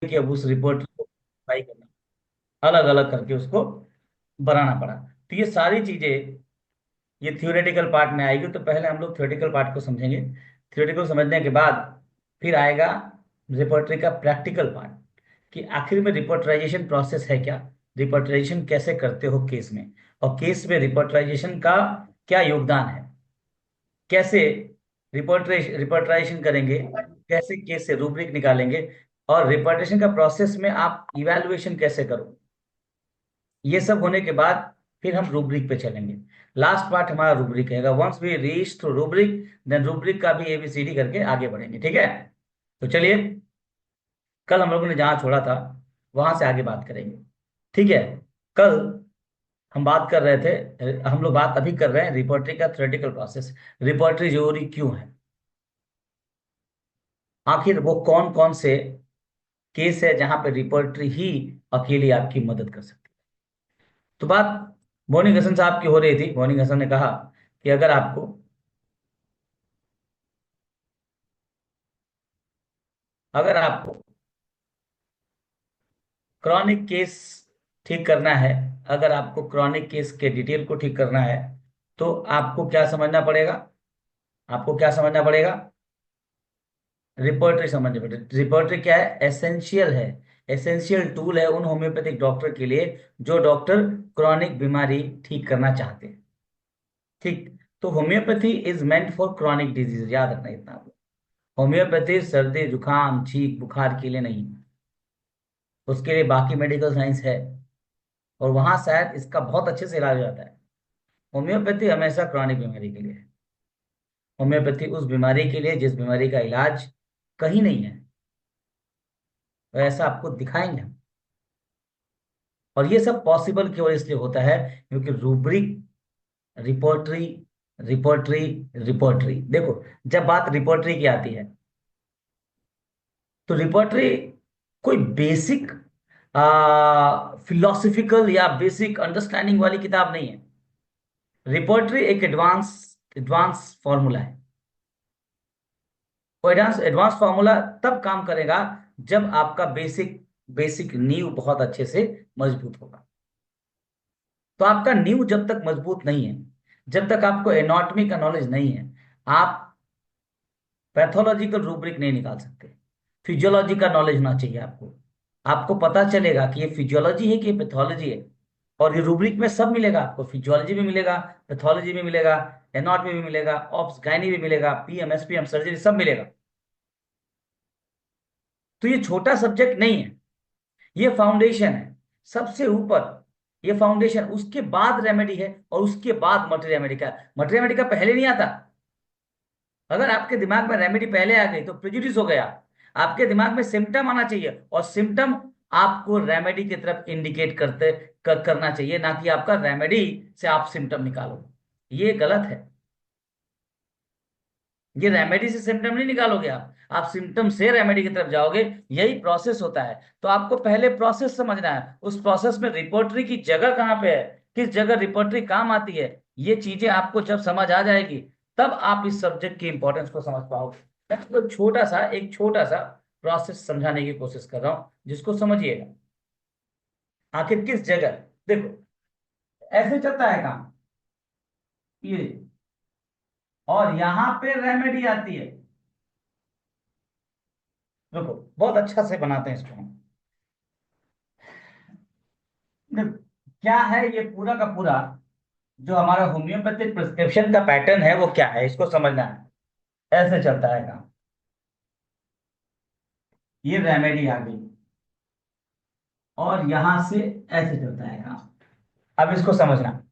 कि अब उस रिपोर्ट को verify करना, अलग अलग करके उसको बनाना पड़ा। तो ये सारी चीजें ये थियोरेटिकल पार्ट में आएगी। तो पहले हम लोग थियोरेटिकल पार्ट को समझेंगे। थियोरेटिकल समझने के बाद फिर आएगा रिपोर्टरी का प्रैक्टिकल पार्ट, कि आखिर में रिपोर्टराइजेशन प्रोसेस है क्या, रिपोर्टराइजेशन कैसे करते हो केस में, और केस में रिपोर्टराइजेशन का क्या योगदान है, कैसे रिपोर्टराइजेशन करेंगे, कैसे केस से रूब्रिक निकालेंगे, और रिपोर्टेशन का प्रोसेस में आप इवैल्यूएशन कैसे करो। ये सब होने के बाद फिर हम रूब्रिक पे चलेंगे। लास्ट पार्ट हमारा रूब्रिक रहेगा। Once we reach through rubric, then rubric का भी एबीसीडी करके आगे बढ़ेंगे, ठीक है। तो चलिए, कल हम लोगों ने जहां छोड़ा था वहां से आगे बात करेंगे, ठीक है। कल हम बात कर रहे थे, हम लोग बात अभी कर रहे हैं रिपोर्टरी का थ्योरेटिकल प्रोसेस। रिपोर्टरी जरूरी क्यों है, आखिर वो कौन कौन से केस है जहां पे रिपोर्टरी ही अकेली आपकी मदद कर सकती है। तो बात मोनी हसन साहब की हो रही थी। मोनी हसन ने कहा कि अगर आपको क्रॉनिक केस ठीक करना है, अगर आपको क्रॉनिक केस के डिटेल को ठीक करना है, तो आपको क्या समझना पड़ेगा, आपको क्या समझना पड़ेगा, रिपोर्टरी समझनी पड़ेगी। रिपोर्टरी क्या है, एसेंशियल है, एसेंशियल टूल है उन होम्योपैथिक डॉक्टर के लिए जो डॉक्टर क्रॉनिक बीमारी ठीक करना चाहते हैं, ठीक। तो homeopathy is meant for chronic disease, याद रखना इतना आपको। होम्योपैथी सर्दी जुकाम छींक बुखार के लिए नहीं, उसके लिए बाकी मेडिकल साइंस है, और वहां शायद इसका बहुत अच्छे से इलाज हो जाता है। होम्योपैथी हमेशा क्रॉनिक बीमारी के लिए है। होम्योपैथी उस बीमारी के लिए जिस बीमारी का इलाज कहीं नहीं है, तो ऐसा आपको दिखाएंगे हम। और ये सब पॉसिबल केवल इसलिए होता है क्योंकि रूब्रिक, रिपोर्टरी, रिपोर्टरी, रिपोर्टरी, देखो, जब बात रिपोर्टरी की आती है तो रिपोर्टरी कोई बेसिक फिलोसफिकल या बेसिक अंडरस्टैंडिंग वाली किताब नहीं है। रिपोर्टरी एक एडवांस एडवांस फॉर्मूला है। वो एडवांस एडवांस फॉर्मूला तब काम करेगा जब आपका बेसिक बेसिक नींव बहुत अच्छे से मजबूत होगा। तो आपका नींव जब तक मजबूत नहीं है, जब तक आपको एनाटॉमी का नॉलेज नहीं है, आप पैथोलॉजिकल रूब्रिक नहीं निकाल सकते। फिजियोलॉजी का नॉलेज होना चाहिए आपको। आपको पता चलेगा कि ये फिजियोलॉजी है कि ये पैथोलॉजी है, और ये रूब्रिक में सब मिलेगा आपको। फिजियोलॉजी भी मिलेगा, पैथोलॉजी भी मिलेगा, एनाटॉमी भी मिलेगा, ऑब्स गायनी भी मिलेगा, पीएम एसपीएम सर्जरी सब मिलेगा। तो ये छोटा सब्जेक्ट नहीं है, ये फाउंडेशन है, सबसे ऊपर ये फाउंडेशन, उसके बाद रेमेडी है, और उसके बाद मटेरियल रेमेडी का। मटेरियल रेमेडी का पहले नहीं आता। अगर आपके दिमाग में रेमेडी पहले आ गई तो प्रेजुडिस हो गया। आपके दिमाग में सिम्टम आना चाहिए, और सिम्टम आपको रेमेडी की तरफ इंडिकेट करना चाहिए, ना कि आपका रेमेडी से आप सिम्टम निकालो। ये गलत है। ये रेमेडी से सिम्टम नहीं निकालोगे आप सिम्टम से रेमेडी की तरफ जाओगे। यही प्रोसेस होता है। तो आपको पहले प्रोसेस समझना है, उस प्रोसेस में रिपोर्टरी की जगह कहाँ पे है, किस जगह रिपोर्टरी काम आती है। ये चीजें आपको जब समझ आ जाएगी, तब आप इस सब्जेक्ट की इंपॉर्टेंस को समझ पाओगे। मैं तो छोटा सा प्रोसेस समझाने की कोशिश कर रहा हूं, जिसको समझिएगा। आखिर किस जगह, देखो, ऐसे चलता है काम, ये, और यहां पे रेमेडी आती है। देखो, बहुत अच्छा से बनाते हैं इसको हम। देखो, क्या है ये पूरा का पूरा, जो हमारा होम्योपैथिक प्रिस्क्रिप्शन का पैटर्न है वो क्या है, इसको समझना है। ऐसे चलता है काम। ये रेमेडी आ गई, और यहां से ऐसे चलता है काम। अब इसको समझना,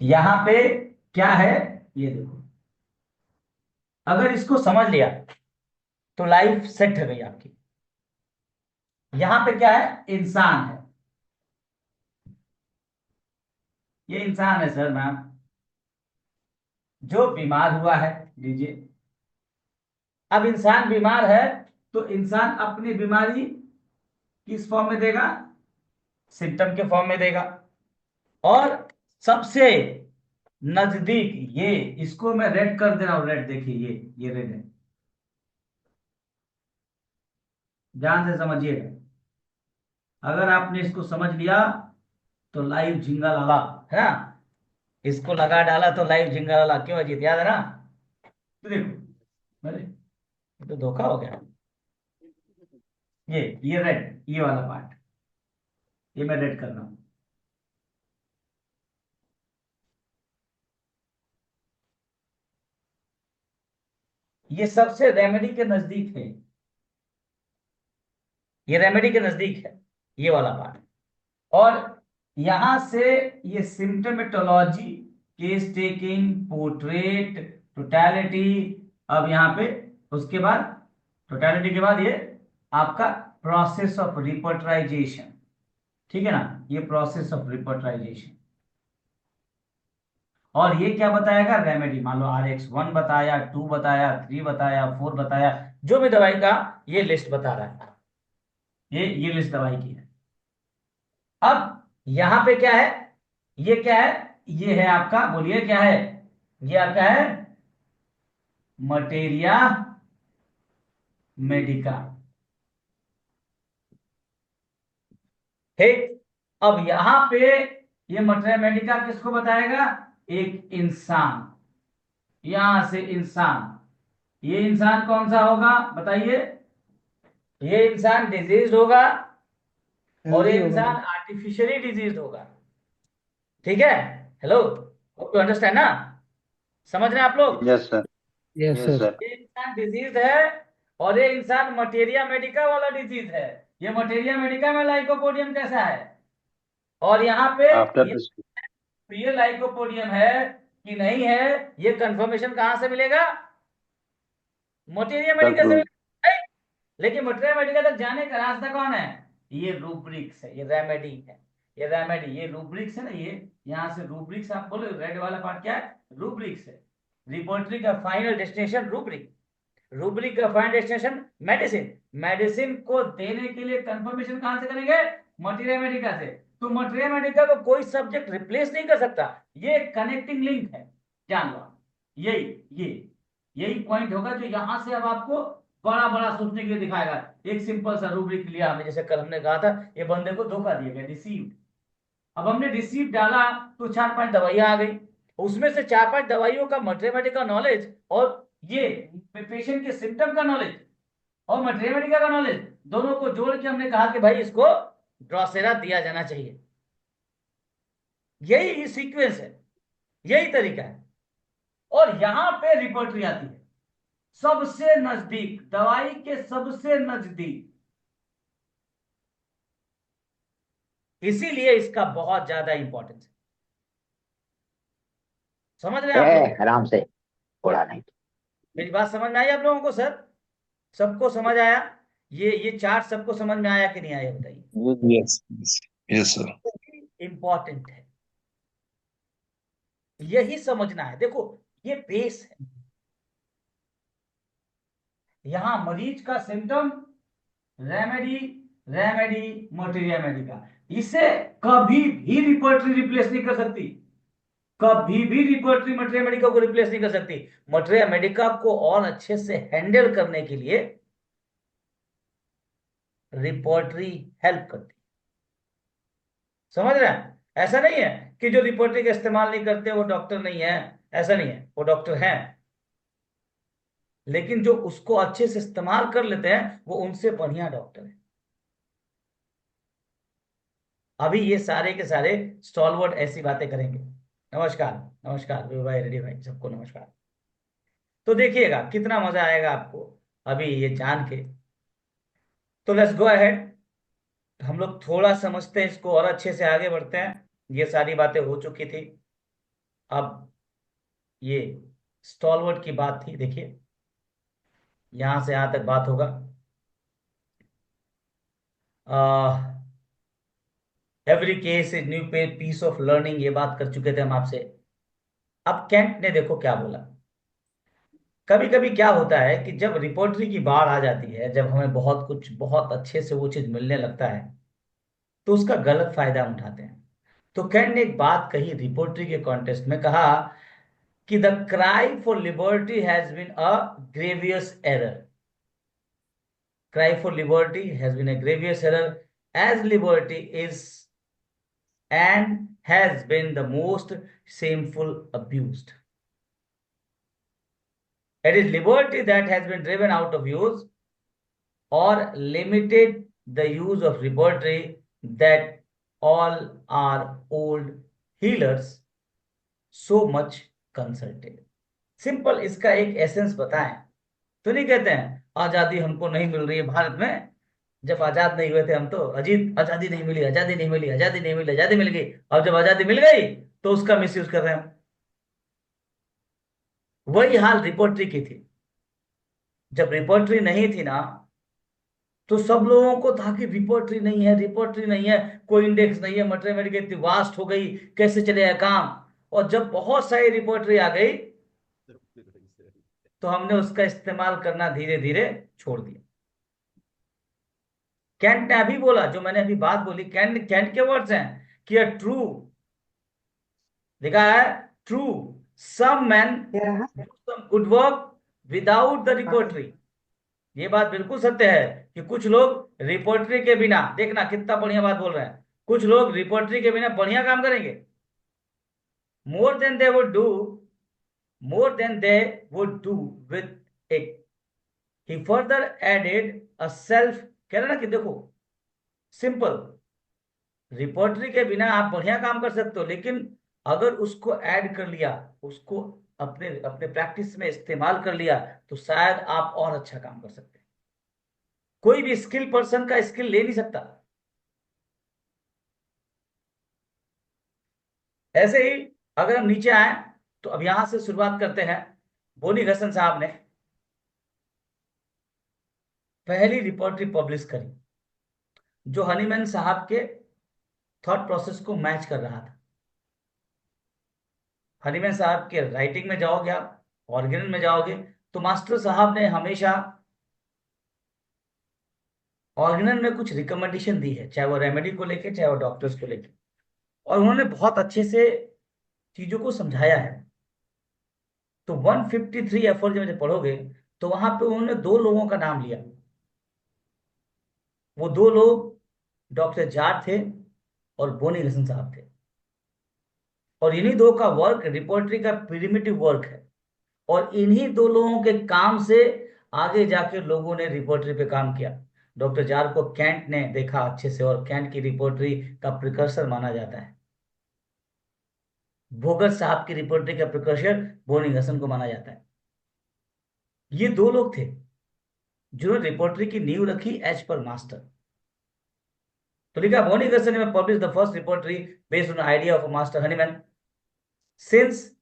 यहां पे क्या है, ये देखो। अगर इसको समझ लिया तो लाइफ सेट हो गई आपकी। यहां पे क्या है, इंसान है, ये इंसान है सर मैम, जो बीमार हुआ है। लीजिए, अब इंसान बीमार है, तो इंसान अपनी बीमारी किस फॉर्म में देगा, सिम्टम के फॉर्म में देगा। और सबसे नजदीक, ये, इसको मैं रेड कर दे रहा हूं, रेड देखिए, ये रेड है। ध्यान से समझिएगा। अगर आपने इसको समझ लिया तो लाइव झिंगा लाला, है ना, इसको लगा डाला तो लाइव झिंगा लाला, क्यों अजीत, याद है ना? तो देखो, अरे ये तो धोखा हो गया। ये रेड, ये वाला पार्ट, ये मैं रेड कर रहा हूं। ये सबसे रेमेडी के नजदीक है, ये रेमेडी के नजदीक है, ये वाला पार्ट। और यहां से ये symptomatology, case taking, portrait, totality. अब यहाँ पे उसके बाद, टोटलिटी के बाद ये आपका प्रोसेस ऑफ रिपोर्टराइजेशन, ठीक है ना, ये प्रोसेस ऑफ रिपोर्टराइजेशन। और ये क्या बताएगा, रेमेडी। मान लो RX1 बताया, 2 बताया, 3 बताया, 4 बताया, जो भी दवाई का ये लिस्ट बता रहा है, ये लिस्ट दवाई की है। अब यहां पे क्या है, ये क्या है, ये है आपका, बोलिए क्या है, ये आपका है मटेरिया मेडिका, ठीक। अब यहां पे ये मटेरिया मेडिका किसको बताएगा, एक इंसान, यहां से इंसान, ये इंसान कौन सा होगा बताइए, ये इंसान डिजीज होगा, और हेल्दी ये होगा। इंसान आर्टिफिशियली डिजीज होगा, ठीक है। हेलो, यू अंडरस्टैंड ना, समझ रहे हैं आप लोग? Yes sir. Yes yes sir. Sir. ये इंसान डिजीज है, और ये इंसान मटेरिया मेडिका वाला डिजीज है। ये मटेरिया मेडिका में लाइकोपोडियम कैसा है, और यहाँ पे आफ्टर ये दिस। ये लाइकोपोडियम है कि नहीं है, ये कंफर्मेशन कहां से मिलेगा, मटेरिया सर मेडिका से प्रूव। मिलेगा। लेकिन मटेरिया मेडिका तक जाने का रास्ता कौन है, ये रूब्रिक्स है, ये रेमेडी है, ये रेमेडी, ये रूब्रिक्स है ना, ये यहाँ से रूब्रिक्स, आप बोले रेड वाला पार्ट क्या है, रूब्रिक्स है। रिपोर्टरी का फाइनल डेस्टिनेशन रूब्रिक, रूब्रिक का फाइनल डेस्टिनेशन मेडिसिन, मेडिसिन को देने के लिए कंफर्मेशन कहां से करेंगे, मटेरिया मेडिका से। तो मटेरिया मेडिका को कोई सब्जेक्ट रिप्लेस नहीं कर सकता, ये कनेक्टिंग लिंक है, जान लो। यही ये यही पॉइंट होगा जो यहां से अब आपको बड़ा बड़ा सोचने के लिए दिखाएगा। एक सिंपल सा रूब्रिक लिया हमने, जैसे कल हमने कहा था, ये बंदे को धोखा दिया गया, डिसीव। अब हमने रिसीप्ट डाला तो 4-5 दवाइयां आ गई, उसमें से 4-5 दवाइयों का मैथमेटिक्स का नॉलेज, और ये पेशेंट के सिम्टम का नॉलेज, और मैथमेटिक्स का नॉलेज, दोनों को जोड़ के हमने कहा कि भाई इसको ड्रॉसेरा दिया जाना चाहिए। यही सीक्वेंस है, यही तरीका है। और यहां पे रिपोर्टरी आती है, सबसे नजदीक, दवाई के सबसे नजदीक। इसीलिए इसका बहुत ज्यादा इंपॉर्टेंस है। समझ रहे हैं आप लोग? आराम से, थोड़ा नहीं। मेरी बात समझ में आई आप लोगों को सर? सबको समझ आया? ये चार्ट सबको समझ में आया कि नहीं आया, बताइए। Yes yes sir. इंपॉर्टेंट है, यही समझना है। देखो, ये बेस है। यहां मरीज का symptom, remedy, remedy, materia Medica, इसे कभी भी रिपोर्टरी रिप्लेस नहीं कर सकती, कभी भी रिपोर्टरी मटेरिया मेडिका को रिप्लेस नहीं कर सकती। मटेरिया मेडिका को और अच्छे से हैंडल करने के लिए रिपोर्टरी हेल्प करती, समझ रहे हैं? ऐसा नहीं है कि जो रिपोर्टरी का इस्तेमाल नहीं करते वो डॉक्टर नहीं है, ऐसा नहीं है, वो डॉक्टर हैं, लेकिन जो उसको अच्छे से इस्तेमाल कर लेते हैं वो उनसे बढ़िया डॉक्टर है। अभी ये सारे के सारे स्टॉलवर्ड ऐसी बातें करेंगे। नमस्कार, नमस्कार वीरू भाई, रेडी भाई, सबको नमस्कार। तो देखिएगा कितना मजा आएगा आपको अभी ये जान के। तो लेट्स गो अहेड, हम लोग थोड़ा समझते हैं इसको और अच्छे से आगे बढ़ते हैं। ये सारी बातें हो चुकी थी, अब ये स्टॉलवर्ड की बात थी। देखिए यहां से यहां तक बात होगा। एवरी केस इज न्यू पे पीस ऑफ लर्निंग, ये बात कर चुके थे हम आपसे। अब कैंट ने देखो क्या बोला। कभी कभी क्या होता है कि जब रिपोर्टरी की बाढ़ आ जाती है, जब हमें बहुत कुछ बहुत अच्छे से वो चीज मिलने लगता है, तो उसका गलत फायदा हम उठाते हैं। तो कैंट ने एक बात कही रिपोर्टरी के कॉन्टेस्ट में, कहा कि the cry for liberty has been a grievous error. Cry for liberty has been a grievous error, as liberty is and has been the most shameful abused. It is liberty that has been driven out of use or limited the use of liberty that all our old healers so much consulted. Simple इसका एक essence बताएं तो नहीं कहते हैं आजादी हमको नहीं मिल रही है भारत में। जब आजाद नहीं हुए थे हम तो अजीत आजादी नहीं मिली, आजादी नहीं मिली, आजादी नहीं मिली, आजादी मिल गई। और जब आजादी मिल गई तो उसका मिसयूज कर रहे हैं। वही हाल रिपोर्टरी की थी। जब रिपोर्टरी नहीं थी ना तो सब लोगों को था कि रिपोर्टरी नहीं है, रिपोर्टरी नहीं है, कोई इंडेक्स नहीं है, मैथमेटिक्स इतनी वास्ट हो गई, कैसे चलेगा काम। और जब बहुत सारी रिपोर्टरी आ गई तो हमने उसका इस्तेमाल करना धीरे धीरे छोड़ दिया। कैंट ने अभी बोला, जो मैंने अभी बात बोली, कैंट कैंट के वर्ड्स हैं कि अ ट्रू, लिखा है true, some man do some good work without the repertory. ये बात बिल्कुल सत्य है कि कुछ लोग रिपोर्टरी के बिना, देखना कितना बढ़िया बात बोल रहे हैं, कुछ लोग रिपोर्टरी के बिना बढ़िया काम करेंगे। More than they would do, more than they would do with it. He further added a self, कह रहे ना कि देखो सिंपल, रिपोर्टरी के बिना आप बढ़िया काम कर सकते हो, लेकिन अगर उसको ऐड कर लिया, उसको अपने अपने प्रैक्टिस में इस्तेमाल कर लिया तो शायद आप और अच्छा काम कर सकते हैं। कोई भी स्किल पर्सन का स्किल ले नहीं सकता। ऐसे ही अगर हम नीचे आए तो अब यहां से शुरुआत करते हैं। बोनी घसन साहब ने पहली रिपोर्टरी पब्लिश करी जो हनीमैन साहब के थॉट प्रोसेस को मैच कर रहा था। हनीमैन साहब के राइटिंग में जाओगे आप, ऑर्गेनन में जाओगे तो मास्टर साहब ने हमेशा ऑर्गेनन में कुछ रिकमेंडेशन दी है, चाहे वो रेमेडी को लेके चाहे वो डॉक्टर्स को लेके, और उन्होंने बहुत अच्छे से चीजों को समझाया है। तो 153 एफर्ट जब पढ़ोगे तो वहां पे उन्होंने दो लोगों का नाम लिया। वो दो लोग डॉक्टर जार थे और बोनी घसन साहब थे। और इन्हीं दो का वर्क रिपोर्टरी का प्रिमिटिव वर्क है। और इन्हीं दो लोगों के काम से आगे जाके लोगों ने रिपोर्टरी पे काम किया। डॉक्टर जार को कैंट ने देखा अच्छे से और कैंट की रिपोर्टरी का प्रिकर्सर माना जाता है। भोगत साहब की रिपोर्टरी का प्रिकर्सर बोनी घसन को माना जाता है। ये दो लोग थे जिन्होंने रिपोर्टरी की नींव रखी एज पर मास्टर। तो लिखा बोनी घसन ने publish the first repertory based on idea of master Hahnemann. Since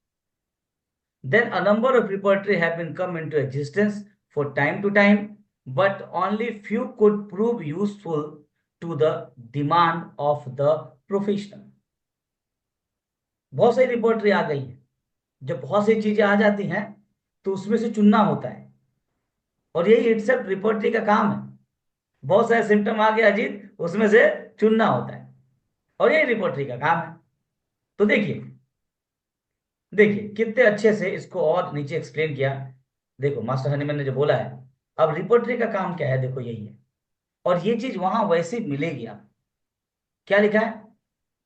then a number of repertory have been come into existence for time to time, but only few could prove useful to the demand of the professional. बहुत सारी repertory आ गई है। जब बहुत सी चीजें आ जाती हैं तो उसमें से चुनना होता है, और यही इटसेल्फ रिपोर्टरी का काम है। बहुत सारे सिम्टम आ गया अजीत, उसमें से चुनना होता है, और यही रिपोर्टरी का काम है। तो देखिए देखिए कितने अच्छे से इसको और नीचे एक्सप्लेन किया। देखो मास्टर हनीमैन ने जो बोला है, अब रिपोर्टरी का काम क्या है, देखो यही है। और ये चीज वहां वैसे मिलेगी आप, क्या लिखा है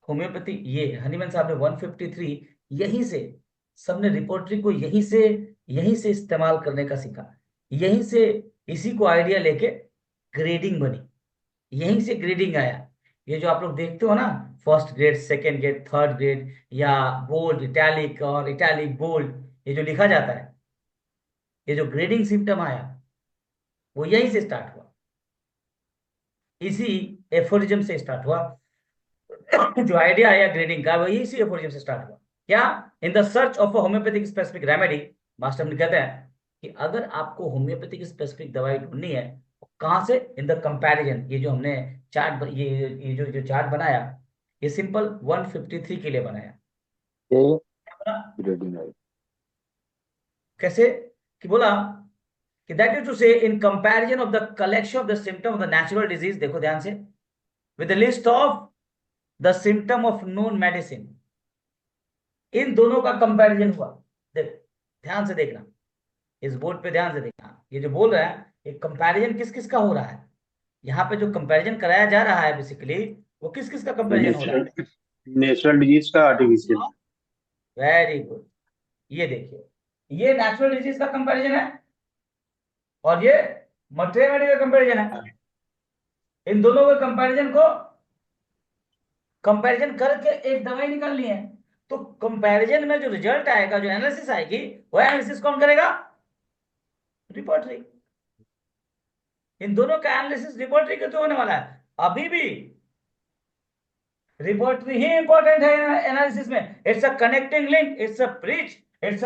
होम्योपैथी, ये हनीमैन साहब ने 153 यहीं से, सबने रिपोर्टरी को यहीं से इस्तेमाल करने का सीखा। यहीं से इसी को आइडिया लेके ग्रेडिंग बनी, यहीं से ग्रेडिंग आया। ये जो आप लोग देखते हो ना, first grade, second grade, third grade, या बोल्ड इटैलिक और इटैलिक बोल्ड, ये जो लिखा जाता है, ये जो ग्रेडिंग सिस्टम आया वो यहीं से स्टार्ट हुआ, इसी एफोरिज्म से स्टार्ट हुआ। जो आइडिया आया ग्रेडिंग का वो इसी एफोरिज्म से स्टार्ट हुआ। क्या? In the search of a homeopathic specific remedy, master ने कहते हैं कि अगर आपको होम्योपैथिक स्पेसिफिक दवाई ढूंढनी है, कहां से? In the comparison. ये जो हमने चार्ट, ये जो चार्ट बनाया, ये सिंपल 153 के लिए बनाया। ग्रेडिंग है। कैसे? कि बोला कि that is to say in comparison of the collection of the symptom of the natural disease, देखो ध्यान से, with the list of the symptom of known medicine. इन दोनों का कंपैरिजन हुआ। देख ध्यान से देखना, इस बोर्ड पे ध्यान से देखना, ये जो बोल रहा है ये कंपैरिजन किस किस का हो रहा है? यहाँ पे जो कंपैरिजन कराया जा रहा है बेसिकली, वो किस किस का कंपैरिजन हो रहा नेचुरल है? नेचुरल डिजीज का आर्टिफिशियल। Very good. ये देखिए, ये नेचुरल डिजीज का कंपैरिजन है और ये मटेरियल का कंपैरिजन है। इन दोनों के कंपैरिजन को कंपैरिजन करके एक दवाई निकालनी है। तो कंपैरिजन में जो रिजल्ट आएगा, जो एनालिसिस आएगी, वो एनालिसिस कौन करेगा? रिपोर्टरी। इन दोनों का एनालिसिस रिपोर्टरी के थ्रू होने वाला है। अभी भी रिपोर्टरी ही इंपॉर्टेंट है एनालिसिस में। It's a connecting link, it's a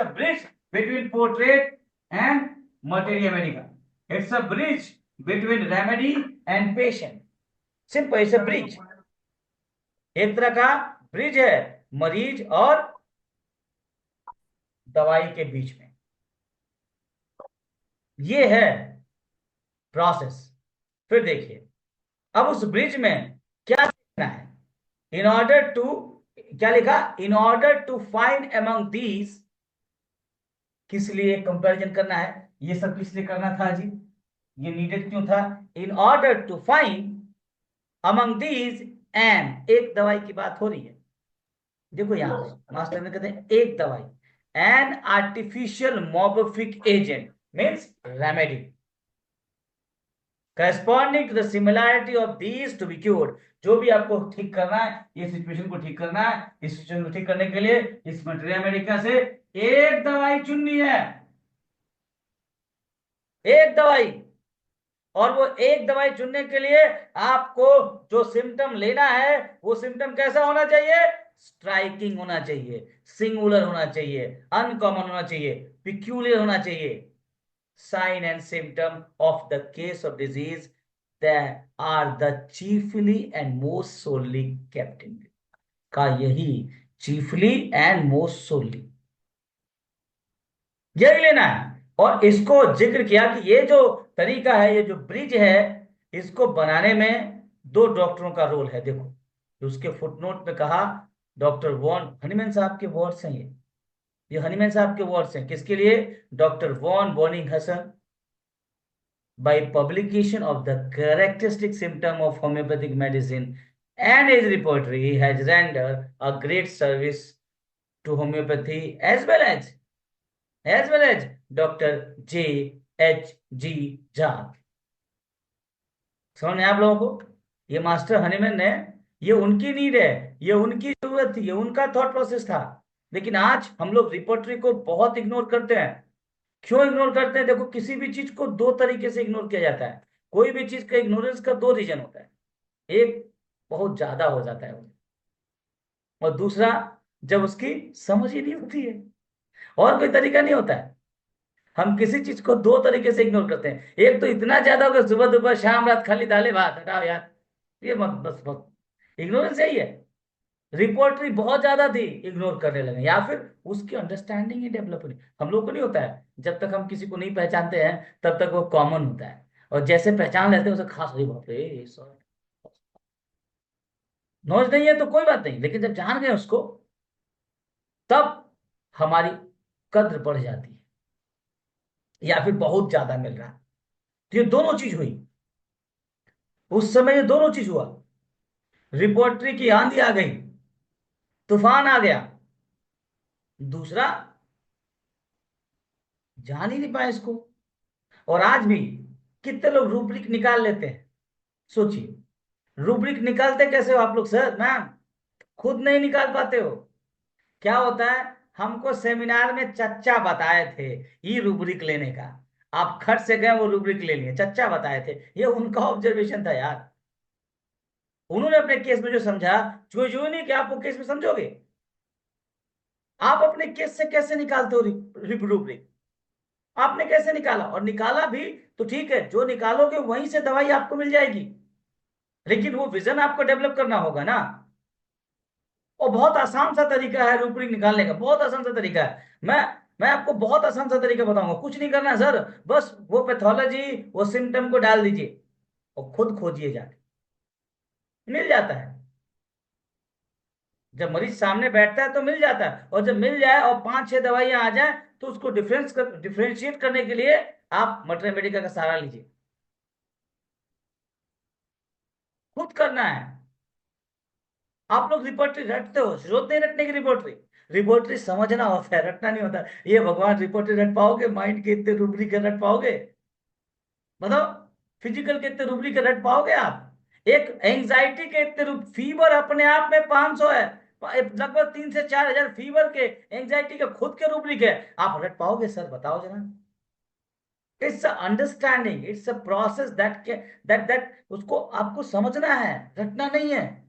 bridge between portrait and materia Medica. It's a bridge between remedy and patient. Simple, it's a bridge. एक तरह का ब्रिज है मरीज और दवाई के बीच में। ये है प्रोसेस। फिर देखिए, अब उस ब्रिज में क्या लिखना है? इन ऑर्डर टू, क्या लिखा? In order to find among these. किस लिए कंपैरिजन करना है? ये सब किस लिए करना था जी? ये नीडेड क्यों था? In order to find among these and, एक दवाई की बात हो रही है। देखो यहां पे मास्टर में कहते हैं एक दवाई, an artificial morbific agent means remedy corresponding to the similarity of these to be cured। जो भी आपको ठीक करना है, ये सिचुएशन को ठीक करना है, इस सिचुएशन को ठीक करने के लिए इस मटेरिया मेडिका से एक दवाई चुननी है। एक दवाई। और वो एक दवाई चुनने के लिए आपको जो सिम्टम लेना है, वो सिम्टम कैसा होना चाहिए? स्ट्राइकिंग होना चाहिए, सिंगुलर होना चाहिए, अनकॉमन होना चाहिए, पिक्यूलियर होना चाहिए। Sign and symptom of the case of disease that are the chiefly and most solely kept in view। का यही chiefly and most solely, यही लेना है। और इसको जिक्र किया कि ये जो तरीका है, ये जो ब्रिज है, इसको बनाने में दो डॉक्टरों का रोल है। देखो उसके फुटनोट में कहा, डॉक्टर वॉन हनीमैन साहब के वर्ड्स हैं ये हनीमैन साहब के वर्ड्स हैं। किसके लिए? Doctor von Boenninghausen, by publication of the characteristic symptom of homeopathic medicine and his repertory, he has rendered a great service to homeopathy as well as Dr. J. H. G. Jha। समझ में आप लोगों को? ये master Hahnemann ने, ये उनकी need है, ये उनकी जरूरत थी, ये उनका थॉट प्रोसेस था। लेकिन आज हम लोग रिपोर्टरी को बहुत इग्नोर करते हैं। क्यों इग्नोर करते हैं? देखो, किसी भी चीज को दो तरीके से इग्नोर किया जाता है। कोई भी चीज का इग्नोरेंस का दो रीजन होता है। एक, बहुत ज्यादा हो जाता है वो, और दूसरा, जब उसकी समझ ही नहीं होती है। और कोई तरीका नहीं होता है। हम किसी चीज को दो तरीके से इग्नोर करते हैं। एक तो इतना ज्यादा होगा, सुबह दोपहर शाम रात खाली दाले भात, हटाओ यार, ये मत, बस बस। इग्नोरेंस यही है। रिपोर्टरी बहुत ज्यादा थी, इग्नोर करने लगे, या फिर उसकी अंडरस्टैंडिंग ही डेवलप नहीं। हम लोग को नहीं होता है, जब तक हम किसी को नहीं पहचानते हैं तब तक वो कॉमन होता है, और जैसे पहचान लेते हैं उसे खास, अरे बाप रे ये सब नॉलेज नहीं है तो कोई बात नहीं, लेकिन जब जान गए उसको, तब हमारी कद्र बढ़ जाती है। या फिर बहुत ज्यादा मिल रहा है। तो ये दोनों चीज हुई, उस समय ये दोनों चीज हुआ। रिपोर्टरी की आंधी आ गई, तूफान आ गया। दूसरा, जान ही नहीं पाए इसको। और आज भी कितने लोग रूब्रिक निकाल लेते हैं? सोचिए, रूब्रिक निकालते कैसे हो आप लोग? सर मैम, खुद नहीं निकाल पाते हो। क्या होता है? हमको सेमिनार में चच्चा बताए थे ई रूब्रिक लेने का। आप खट से गए, वो रूब्रिक ले लिए, चच्चा बताए थे। ये उनका ऑब्जर्वेशन था यार। उन्होंने अपने केस में जो समझा, जो जो नहीं कि आप वो केस में समझोगे। आप अपने केस से कैसे निकालते हो रूब्रिक? आपने कैसे निकाला? और निकाला भी तो ठीक है, जो निकालोगे वहीं से दवाई आपको मिल जाएगी, लेकिन वो विजन आपको डेवलप करना होगा ना। और बहुत आसान सा तरीका है रूपरेखा निकालने का, बहुत आसान सा तरीका है। मैं आपको बहुत आसान सा तरीका बताऊंगा। कुछ नहीं करना सर, बस वो पैथोलॉजी, वो सिम्टम को डाल दीजिए और खुद खोजिए जाके, मिल जाता है। जब मरीज सामने बैठता है तो मिल जाता है, और जब मिल जाए और पांच छह दवाइयां आ जाए, तो उसको डिफरेंशिएट करने के लिए आप मैथमेटिका का सहारा लीजिए, खुद करना है। आप लोग रिपोर्टरी रटते हो, जरूरत नहीं रटने की रिपोर्टरी। रिपोर्टरी समझना होता है, रटना नहीं होता। ये भगवान, रिपोर्टरी रट पाओगे? माइंड के इतने रूब्रिक रट पाओगे? बताओ, फिजिकल के इतने रूब्रिक रट पाओगे आप? एक एंजाइटी के इतने रूप, फीवर अपने आप में 500 है, लगभग 3 से 4 हजार फीवर के, एंजाइटी के खुद के रूब्रिक है। आप रट पाओगे सर? बताओ जरा। It's understanding, it's a process that उसको आपको समझना है, रटना नहीं है।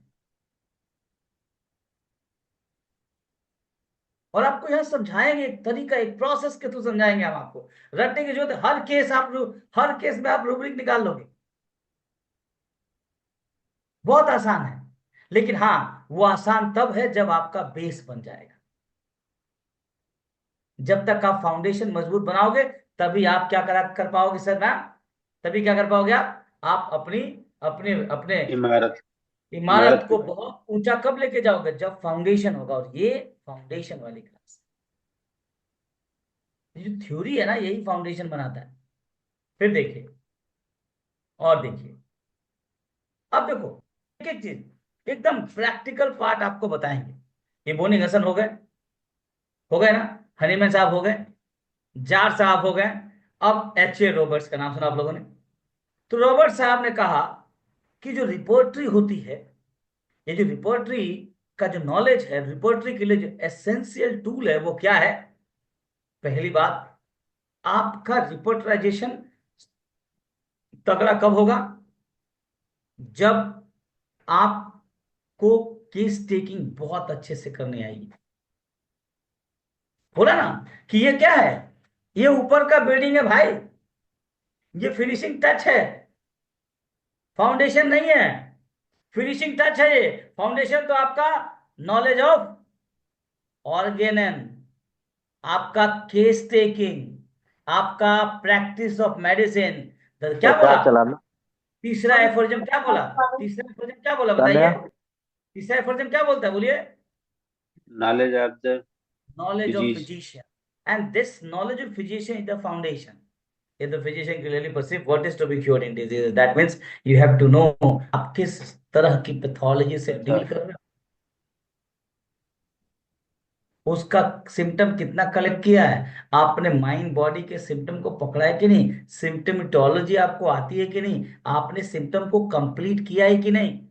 और आपको यह समझाएंगे, एक तरीका, एक प्रोसेस के थ्रू समझाएंगे हम आपको। रटने की जरूरत है, हर केस में आप रूब्रिक निकाल लोगे, बहुत आसान है। लेकिन हाँ, वो आसान तब है जब आपका बेस बन जाएगा। जब तक आप फाउंडेशन मजबूत बनाओगे, तभी आप क्या कर पाओगे सर मैम? तभी क्या कर पाओगे आप अपनी अपने अपने इमारत। इमारत इमारत की को बहुत ऊंचा कब लेके जाओगे? जब फाउंडेशन होगा। और ये फाउंडेशन वाली क्लास, ये जो थ्योरी है ना, यही फाउंडेशन बनाता है। फिर देखिए, और देखिए, अब देखो, एक एक चीज एकदम प्रैक्टिकल पार्ट आपको बताएंगे। ये बोनिंगसन हो गए ना, हनीमैन साहब हो गए, जार साहब हो गए। अब H.A. रॉबर्ट्स का नाम सुना आप लोगों ने? तो रॉबर्ट साहब ने कहा कि जो रिपोर्टरी होती है, ये जो रिपोर्टरी का जो नॉलेज है, रिपोर्टरी के लिए जो एसेंशियल टूल है, वो क्या है? पहली बात, आपका रिपोर्टराइजेशन तगड़ा कब होगा? जब आपको केस टेकिंग बहुत अच्छे से करनी आएगी। बोला ना कि ये क्या है, ये ऊपर का बिल्डिंग है भाई, ये फिनिशिंग टच है, फाउंडेशन नहीं है। फिनिशिंग टच है ये, फाउंडेशन तो आपका नॉलेज ऑफ ऑर्गेनन, आपका केस टेकिंग, आपका प्रैक्टिस ऑफ मेडिसिन। क्या बोला? कार चलाना। तीसरा एफोरिज्म क्या बोला? तीसरा एफोरिज्म क्या बोला तान्या। बताइए? तीसरा एफोरिज्म क्या बोलता है, बोलिए? Knowledge of the Knowledge of physics. physician, and this knowledge of physician is the foundation. If the physician clearly perceive what is to be cured in disease, that means you have to know आप किस तरह की pathology से अच्छा। Deal कर रहे हो, उसका सिम्टम कितना कलेक्ट किया है आपने, माइंड बॉडी के सिम्टम को पकड़ा है कि नहीं, सिम्टोमेटोलॉजी आपको आती है कि नहीं, आपने सिम्टम को कंप्लीट किया है कि नहीं।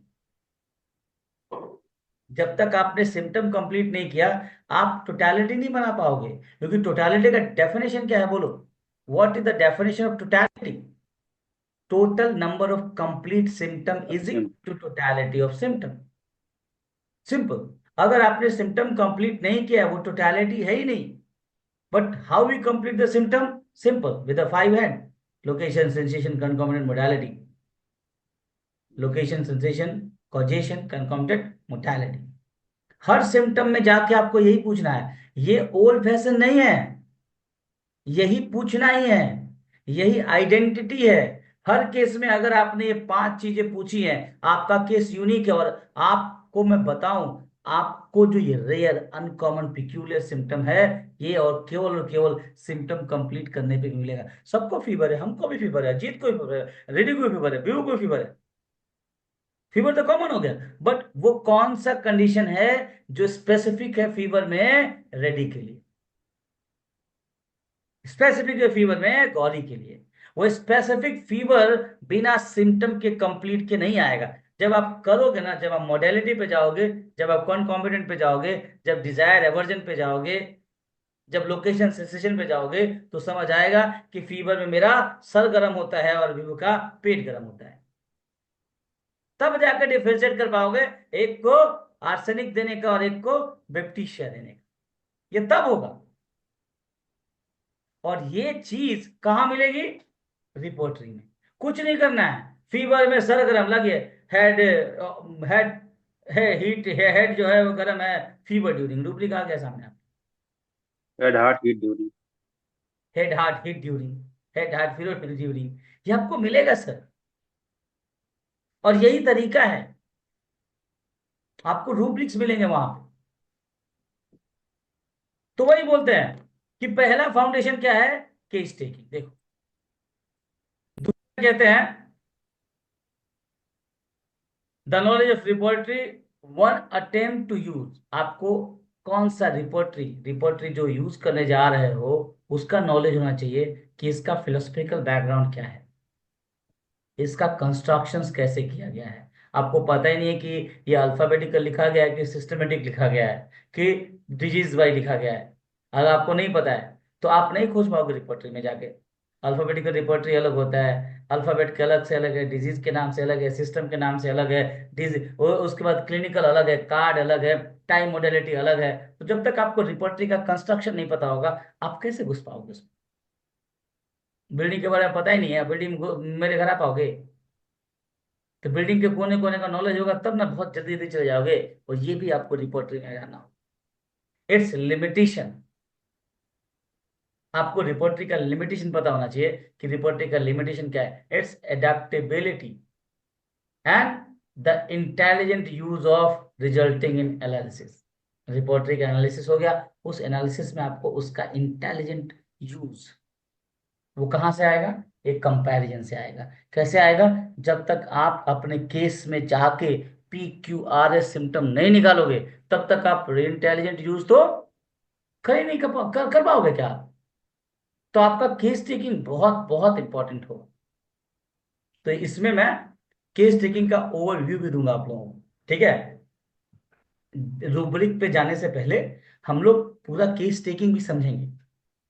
जब तक आपने सिम्टम कंप्लीट नहीं किया, आप टोटलिटी नहीं बना पाओगे। क्योंकि टोटलिटी का डेफिनेशन क्या है, बोलो? What is the definition of totality? Total number of complete symptom is to totality of symptom. Simple. अगर आपने सिम्टम कंप्लीट नहीं किया, वो टोटलिटी है ही नहीं। But how we complete the symptom? Simple, with the 5 hand: location, sensation, concomitant, modality. Location, sensation, causation, concomitant, modality. हर symptom में जाके आपको यही पूछना है। ये ओल्ड फैशन नहीं है, यही पूछना ही है, यही आइडेंटिटी है। हर केस में अगर आपने ये 5 चीजें पूछी हैं, आपका केस यूनिक है। और आपको मैं बताऊं, आपको जो ये रेयर, अनकॉमन, पिक्यूलियर सिम्टम है, ये और केवल सिम्टम कंप्लीट करने पे मिलेगा। सबको फीवर है, हमको भी फीवर है, अजीत को भी फीवर है, रेडी को भी फीवर है, बीरू को भी फीवर है। फीवर तो कॉमन हो गया, बट वो कौन सा कंडीशन है जो स्पेसिफिक है फीवर में? रेडी के लिए। स्पेसिफिक है फीवर में गौरी के लिए। वो स्पेसिफिक फीवर बिना सिम्टम के कंप्लीट के नहीं आएगा। जब आप करोगे ना, जब आप मोडेलिटी पे जाओगे, जब आप कॉन्कॉम्बिनेंट पे जाओगे, जब डिजायर एवर्जन पे जाओगे, जब लोकेशन सेंसेशन पे जाओगे, तो समझ आएगा कि फीवर में मेरा सर गर्म होता है और विवो का पेट गर्म होता है। तब जाकर डिफरेंशिएट कर पाओगे, एक को आर्सेनिक देने का और एक को बैप्टीशिया देने का। ये तब होगा। और ये चीज कहां मिलेगी? रिपोर्टरी में। कुछ नहीं करना है, फीवर में सर गर्म लगे, हेड हेड हीट, हेड जो है वो गर्म है, फीवर ड्यूरिंग, रूब्रिक आ गया सामने। आप head heart heat during. Head heart heat during, head heart fever during, ये आपको मिलेगा सर। और यही तरीका है, आपको रूब्रिक्स मिलेंगे वहां पे। तो वही बोलते हैं कि पहला फाउंडेशन क्या है? Case taking. देखो, कहते हैं the knowledge of repertory one attempt to use. आपको कौन सा रिपोर्टरी रिपोर्टरी जो यूज करने जा रहे हो उसका नॉलेज होना चाहिए कि इसका फिलोसफिकल बैकग्राउंड क्या है, इसका कंस्ट्रक्शंस कैसे किया गया है। आपको पता ही नहीं है कि ये अल्फाबेटिकल लिखा गया है कि सिस्टमेटिक लिखा गया है कि डिजीज वाइज लिखा गया है। अगर आपको नहीं पता है तो आप नहीं खोज पाओगे रिपोर्टरी में जाके। अल्फाबेटिकल रिपोर्टरी अलग होता है, अल्फाबेट के अलग से अलग है, डिजीज के नाम से अलग है, सिस्टम के नाम से अलग है, डिजीज उसके बाद क्लिनिकल अलग है, कार्ड अलग है, टाइम मोडेलिटी अलग है। तो जब तक आपको रिपोर्टरी का कंस्ट्रक्शन नहीं पता होगा आप कैसे घुस पाओगे उसमें। बिल्डिंग के बारे में पता ही नहीं है, बिल्डिंग मेरे घर आ पाओगे? तो बिल्डिंग के कोने कोने का नॉलेज होगा तब ना बहुत जल्दी जल्दी चले जाओगे। और ये भी आपको रिपोर्टरी में जाना हो। It's limitation. आपको रिपोर्टरी का लिमिटेशन पता होना चाहिए कि रिपोर्टरी का लिमिटेशन क्या है। It's adaptability and the intelligent use of resulting in analysis. Repertory का एनालिसिस हो गया, उस एनालिसिस में आपको उसका इंटेलिजेंट यूज वो कहाँ से आएगा? एक कंपैरिजन से आएगा। कैसे आएगा? जब तक आप अपने केस में जाके PQRS सिम्टम नहीं निकालोगे तब तक आप इंटेलिजेंट यूज तो कर ही नहीं कर पाओगे क्या आप? तो आपका केस टेकिंग बहुत बहुत इंपॉर्टेंट होगा। तो इसमें मैं केस टेकिंग का ओवरव्यू भी दूंगा आप लोगों को, ठीक है? रूब्रिक पे जाने से पहले हम लोग पूरा केस टेकिंग भी समझेंगे।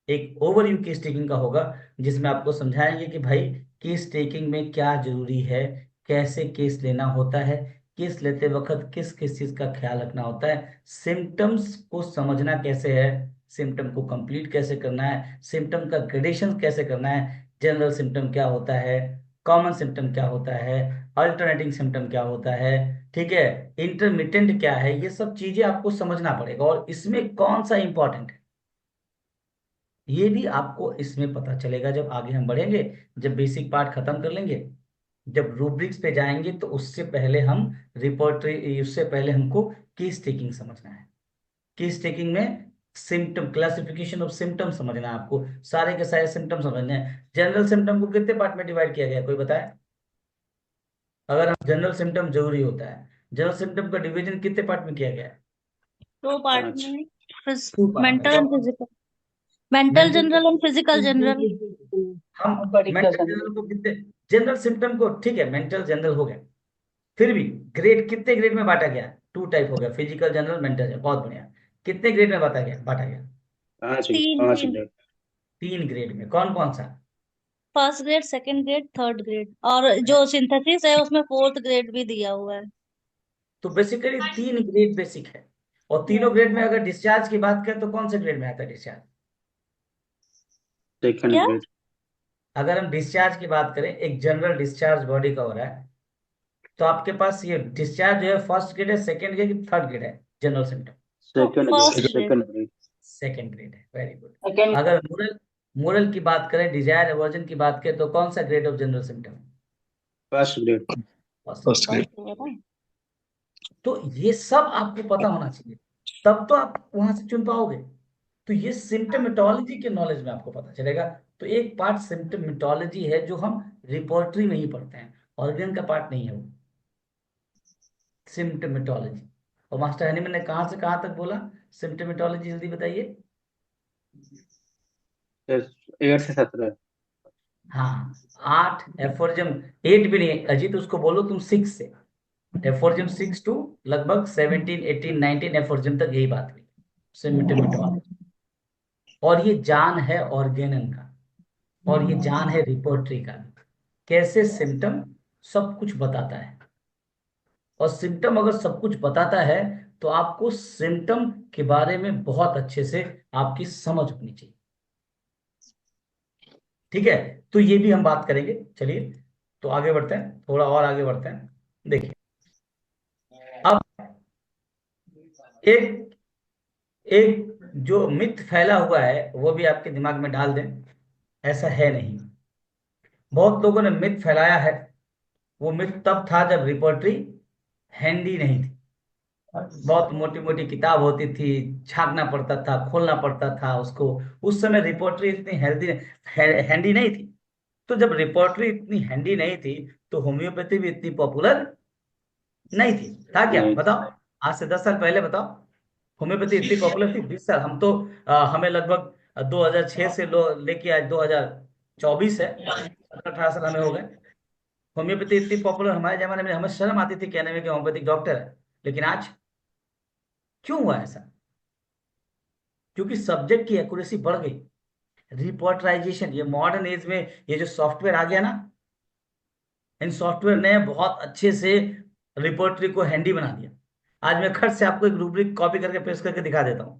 एक ओवरव्यू केस टेकिंग का होगा जिसमें आपको समझाएंगे कि भाई केस टेकिंग में क्या जरूरी है, कैसे केस लेना होता है, केस लेते वक्त किस किस चीज का ख्याल रखना होता है, सिम्टम्स को समझना कैसे है, सिम्टम को कंप्लीट कैसे करना है, सिम्टम का ग्रेडेशन कैसे करना है, जनरल सिम्टम क्या होता है, कॉमन सिम्टम क्या होता है, अल्टरनेटिंग सिम्टम क्या होता है, ठीक है, इंटरमिटेंट क्या है। ये सब चीजें आपको समझना पड़ेगा और इसमें कौन सा इंपॉर्टेंट है ये भी आपको इसमें पता चलेगा जब आगे हम बढ़ेंगे। जब बेसिक पार्ट खत्म कर लेंगे, जब रूब्रिक्स पे जाएंगे तो उससे पहले हम रिपोर्टरी उससे पहले हमको केस टेकिंग समझना है। केस टेकिंग में सिम्टम क्लासिफिकेशन ऑफ सिम्टम समझना है आपको, सारे के सारे सिम्टम समझने हैं। जनरल सिम्टम को कितने पार्ट में डिवाइड किया गया है कोई बताए? अगर हम जनरल सिम्टम जरूरी होता है, जनरल सिम्टम का डिवीजन कितने पार्ट में किया गया है? दो पार्ट पांच। में। टू पार्ट में। Mental and physical. Mental mental general and physical general. हम मेंटल जनरल को कितने, जनरल सिम्टम को ठीक है मेंटल जनरल हो गया, फिर भी ग्रेड कितने ग्रेड में बांटा गया? टू टाइप हो गया, फिजिकल जनरल मेंटल जनरल, बहुत बढ़िया। कितने ग्रेड में बांटा गया? पांच। तीन पांच तीन। ग्रेड। 3 ग्रेड में। कौन कौन सा? First grade, second grade, third grade, और जो सिंथेसिस है उसमें फोर्थ ग्रेड भी दिया हुआ है। तो बेसिकली 3 ग्रेड बेसिक है। और तीनों ग्रेड में अगर डिस्चार्ज की बात करें तो कौन से ग्रेड में आता है डिस्चार्ज? सेकंड क्या? ग्रेड। अगर हम डिस्चार्ज की बात करें, एक जनरल डिस्चार्ज बॉडी का हो रहा है तो आपके पास ये डिस्चार्ज जो है फर्स्ट ग्रेड है, सेकंड ग्रेड, थर्ड ग्रेड है general symptom? Second grade. First grade. Second grade. Second grade है, वेरी गुड। अगर मोरल मोरल की बात करें, डिजायर एवर्जन की बात करें तो कौन सा ग्रेड ऑफ जनरल सिम्टम है? First grade. First first grade. Grade. First grade है। तो ये सब आपको पता होना चाहिए, तब तो आप वहां से चुन पाओगे। तो ये सिम्टमेटोलॉजी के नॉलेज में आपको पता चलेगा। तो एक पार्ट सिम्टमेटोलॉजी है जो हम रिपोर्टरी में ही पढ़ते हैं, ऑर्गन का पार्ट नहीं है वो, सिम्टमेटोलॉजी। और मास्टर हनीमैन ने कहाँ से कहाँ तक बोला सिम्टमेटोलॉजी, जल्दी बताइए। 8 से 17। हाँ, 8 एफोरिज्म, 8 भी नहीं अजीत, उसको बोलो तुम 6 से। एफोरिज्म 6 टू लगभग 17 18 19 एफोरिज्म तक यही बात हुई सिम्टमेटोलॉजी। और ये जान है ऑर्गेनन का, और ये जान है रिपोर्टरी का भी। कैसे सिम्टम सब कुछ बताता है, और सिम्टम अगर सब कुछ बताता है तो आपको सिम्टम के बारे में बहुत अच्छे से आपकी समझ होनी चाहिए, ठीक है? तो ये भी हम बात करेंगे। चलिए तो आगे बढ़ते हैं, थोड़ा और आगे बढ़ते हैं। देखिए अब एक एक जो मिथ फैला हुआ है वो भी आपके दिमाग में डाल दें। ऐसा है नहीं, बहुत लोगों ने मिथ फैलाया है। वो मिथ तब था जब रिपोर्टरी हैंडी नहीं थी, बहुत मोटी मोटी किताब होती थी, छापना पड़ता था, खोलना पड़ता था उसको। उस समय रिपोर्टरी इतनी हेल्दी हैंडी नहीं थी। तो जब रिपोर्टरी इतनी हैंडी नहीं थी तो होम्योपैथी भी इतनी पॉपुलर नहीं थी। था क्या नहीं बताओ? आज से 10 साल पहले बताओ, होम्योपैथी इतनी पॉपुलर थी? 20 साल, हम तो हमें लगभग 2006 से लेके आज 2024 है, 18 साल हमें हो गए। होम्योपैथी इतनी पॉपुलर, हमारे जमाने में हमें शर्म आती थी कहने में कि होम्योपैथिक डॉक्टर है। लेकिन आज क्यों हुआ ऐसा? क्योंकि सब्जेक्ट की एक्यूरेसी बढ़ गई। रिपोर्टराइजेशन, ये मॉडर्न एज में ये जो सॉफ्टवेयर आ गया ना, इन सॉफ्टवेयर ने बहुत अच्छे से रिपोर्टरी को हैंडी बना दिया। आज मैं खट से आपको एक रूब्रिक कॉपी करके पेस्ट करके दिखा देता हूँ।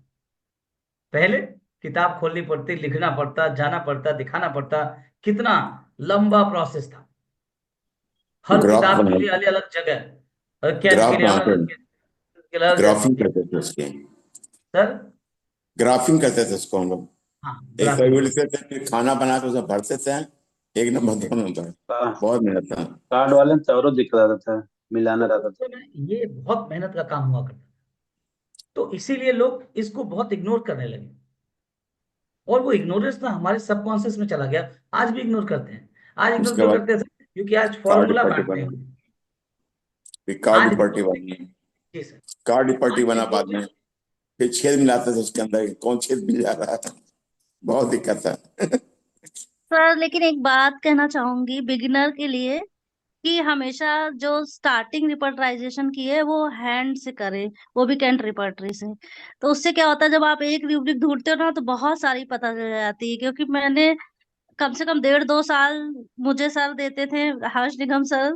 पहले किताब खोलनी पड़ती, लिखना पड़ता, जाना पड़ता, दिखाना पड़ता, कितना लंबा प्रोसेस था। हर ग्राफ किताब के बना लिए अलग अलग जगह, और कैच के ग्राफ लिए अलग बनाते अलग, के लिए अलग ग्राफिंग जगह। करते थे उसके। सर, ग्राफिंग करते थे उसको हम लोग। हाँ, एक कभी ग्राफिंग। लिखते थे, फिर खाना बना के उसे भरते थे। 1 नंबर 2 नंबर। का- बहुत मेहनत था। कार्ड वाले में चारों दिख रहा था, मिलाना तो रहता उस था। समय ये बहुत मेहनत का काम हुआ करता था, तो इसीलिए लोग इसको बहुत इग्नोर करने लगे, और वो इग्नोरेंस ना हमारे सबकॉन्शियस में चला गया। आज भी इग्नोर करते हैं। आज इग्नोर उसके क्यों बाद करते थे? क्योंकि आज कार्ड फॉर्मूला पट्टी बांटने बना, होंगे। फिर कार्ड आज पट्टी रिपोर्टिंग, बनी, जी सर, कार्ड पट्टी आज बना बाद रिपोर्टिंग। में। फिर छेद मिलाते थे उसके अंदर, कौन छेद मिल जा रहा है। बहुत दिक्कत था। सर लेकिन एक बात कहना चाहूंगी बिगिनर के लिए, कि हमेशा जो स्टार्टिंग रिपर्टराइजेशन की है वो हैंड से करे, वो भी कैंट रिपर्टरी से। तो उससे क्या होता है, जब आप एक रूब्रिक ढूंढते हो ना तो बहुत सारी पता चल जाती है। क्योंकि मैंने कम से कम 1.5 2 साल, मुझे सर देते थे, हर्ष निगम सर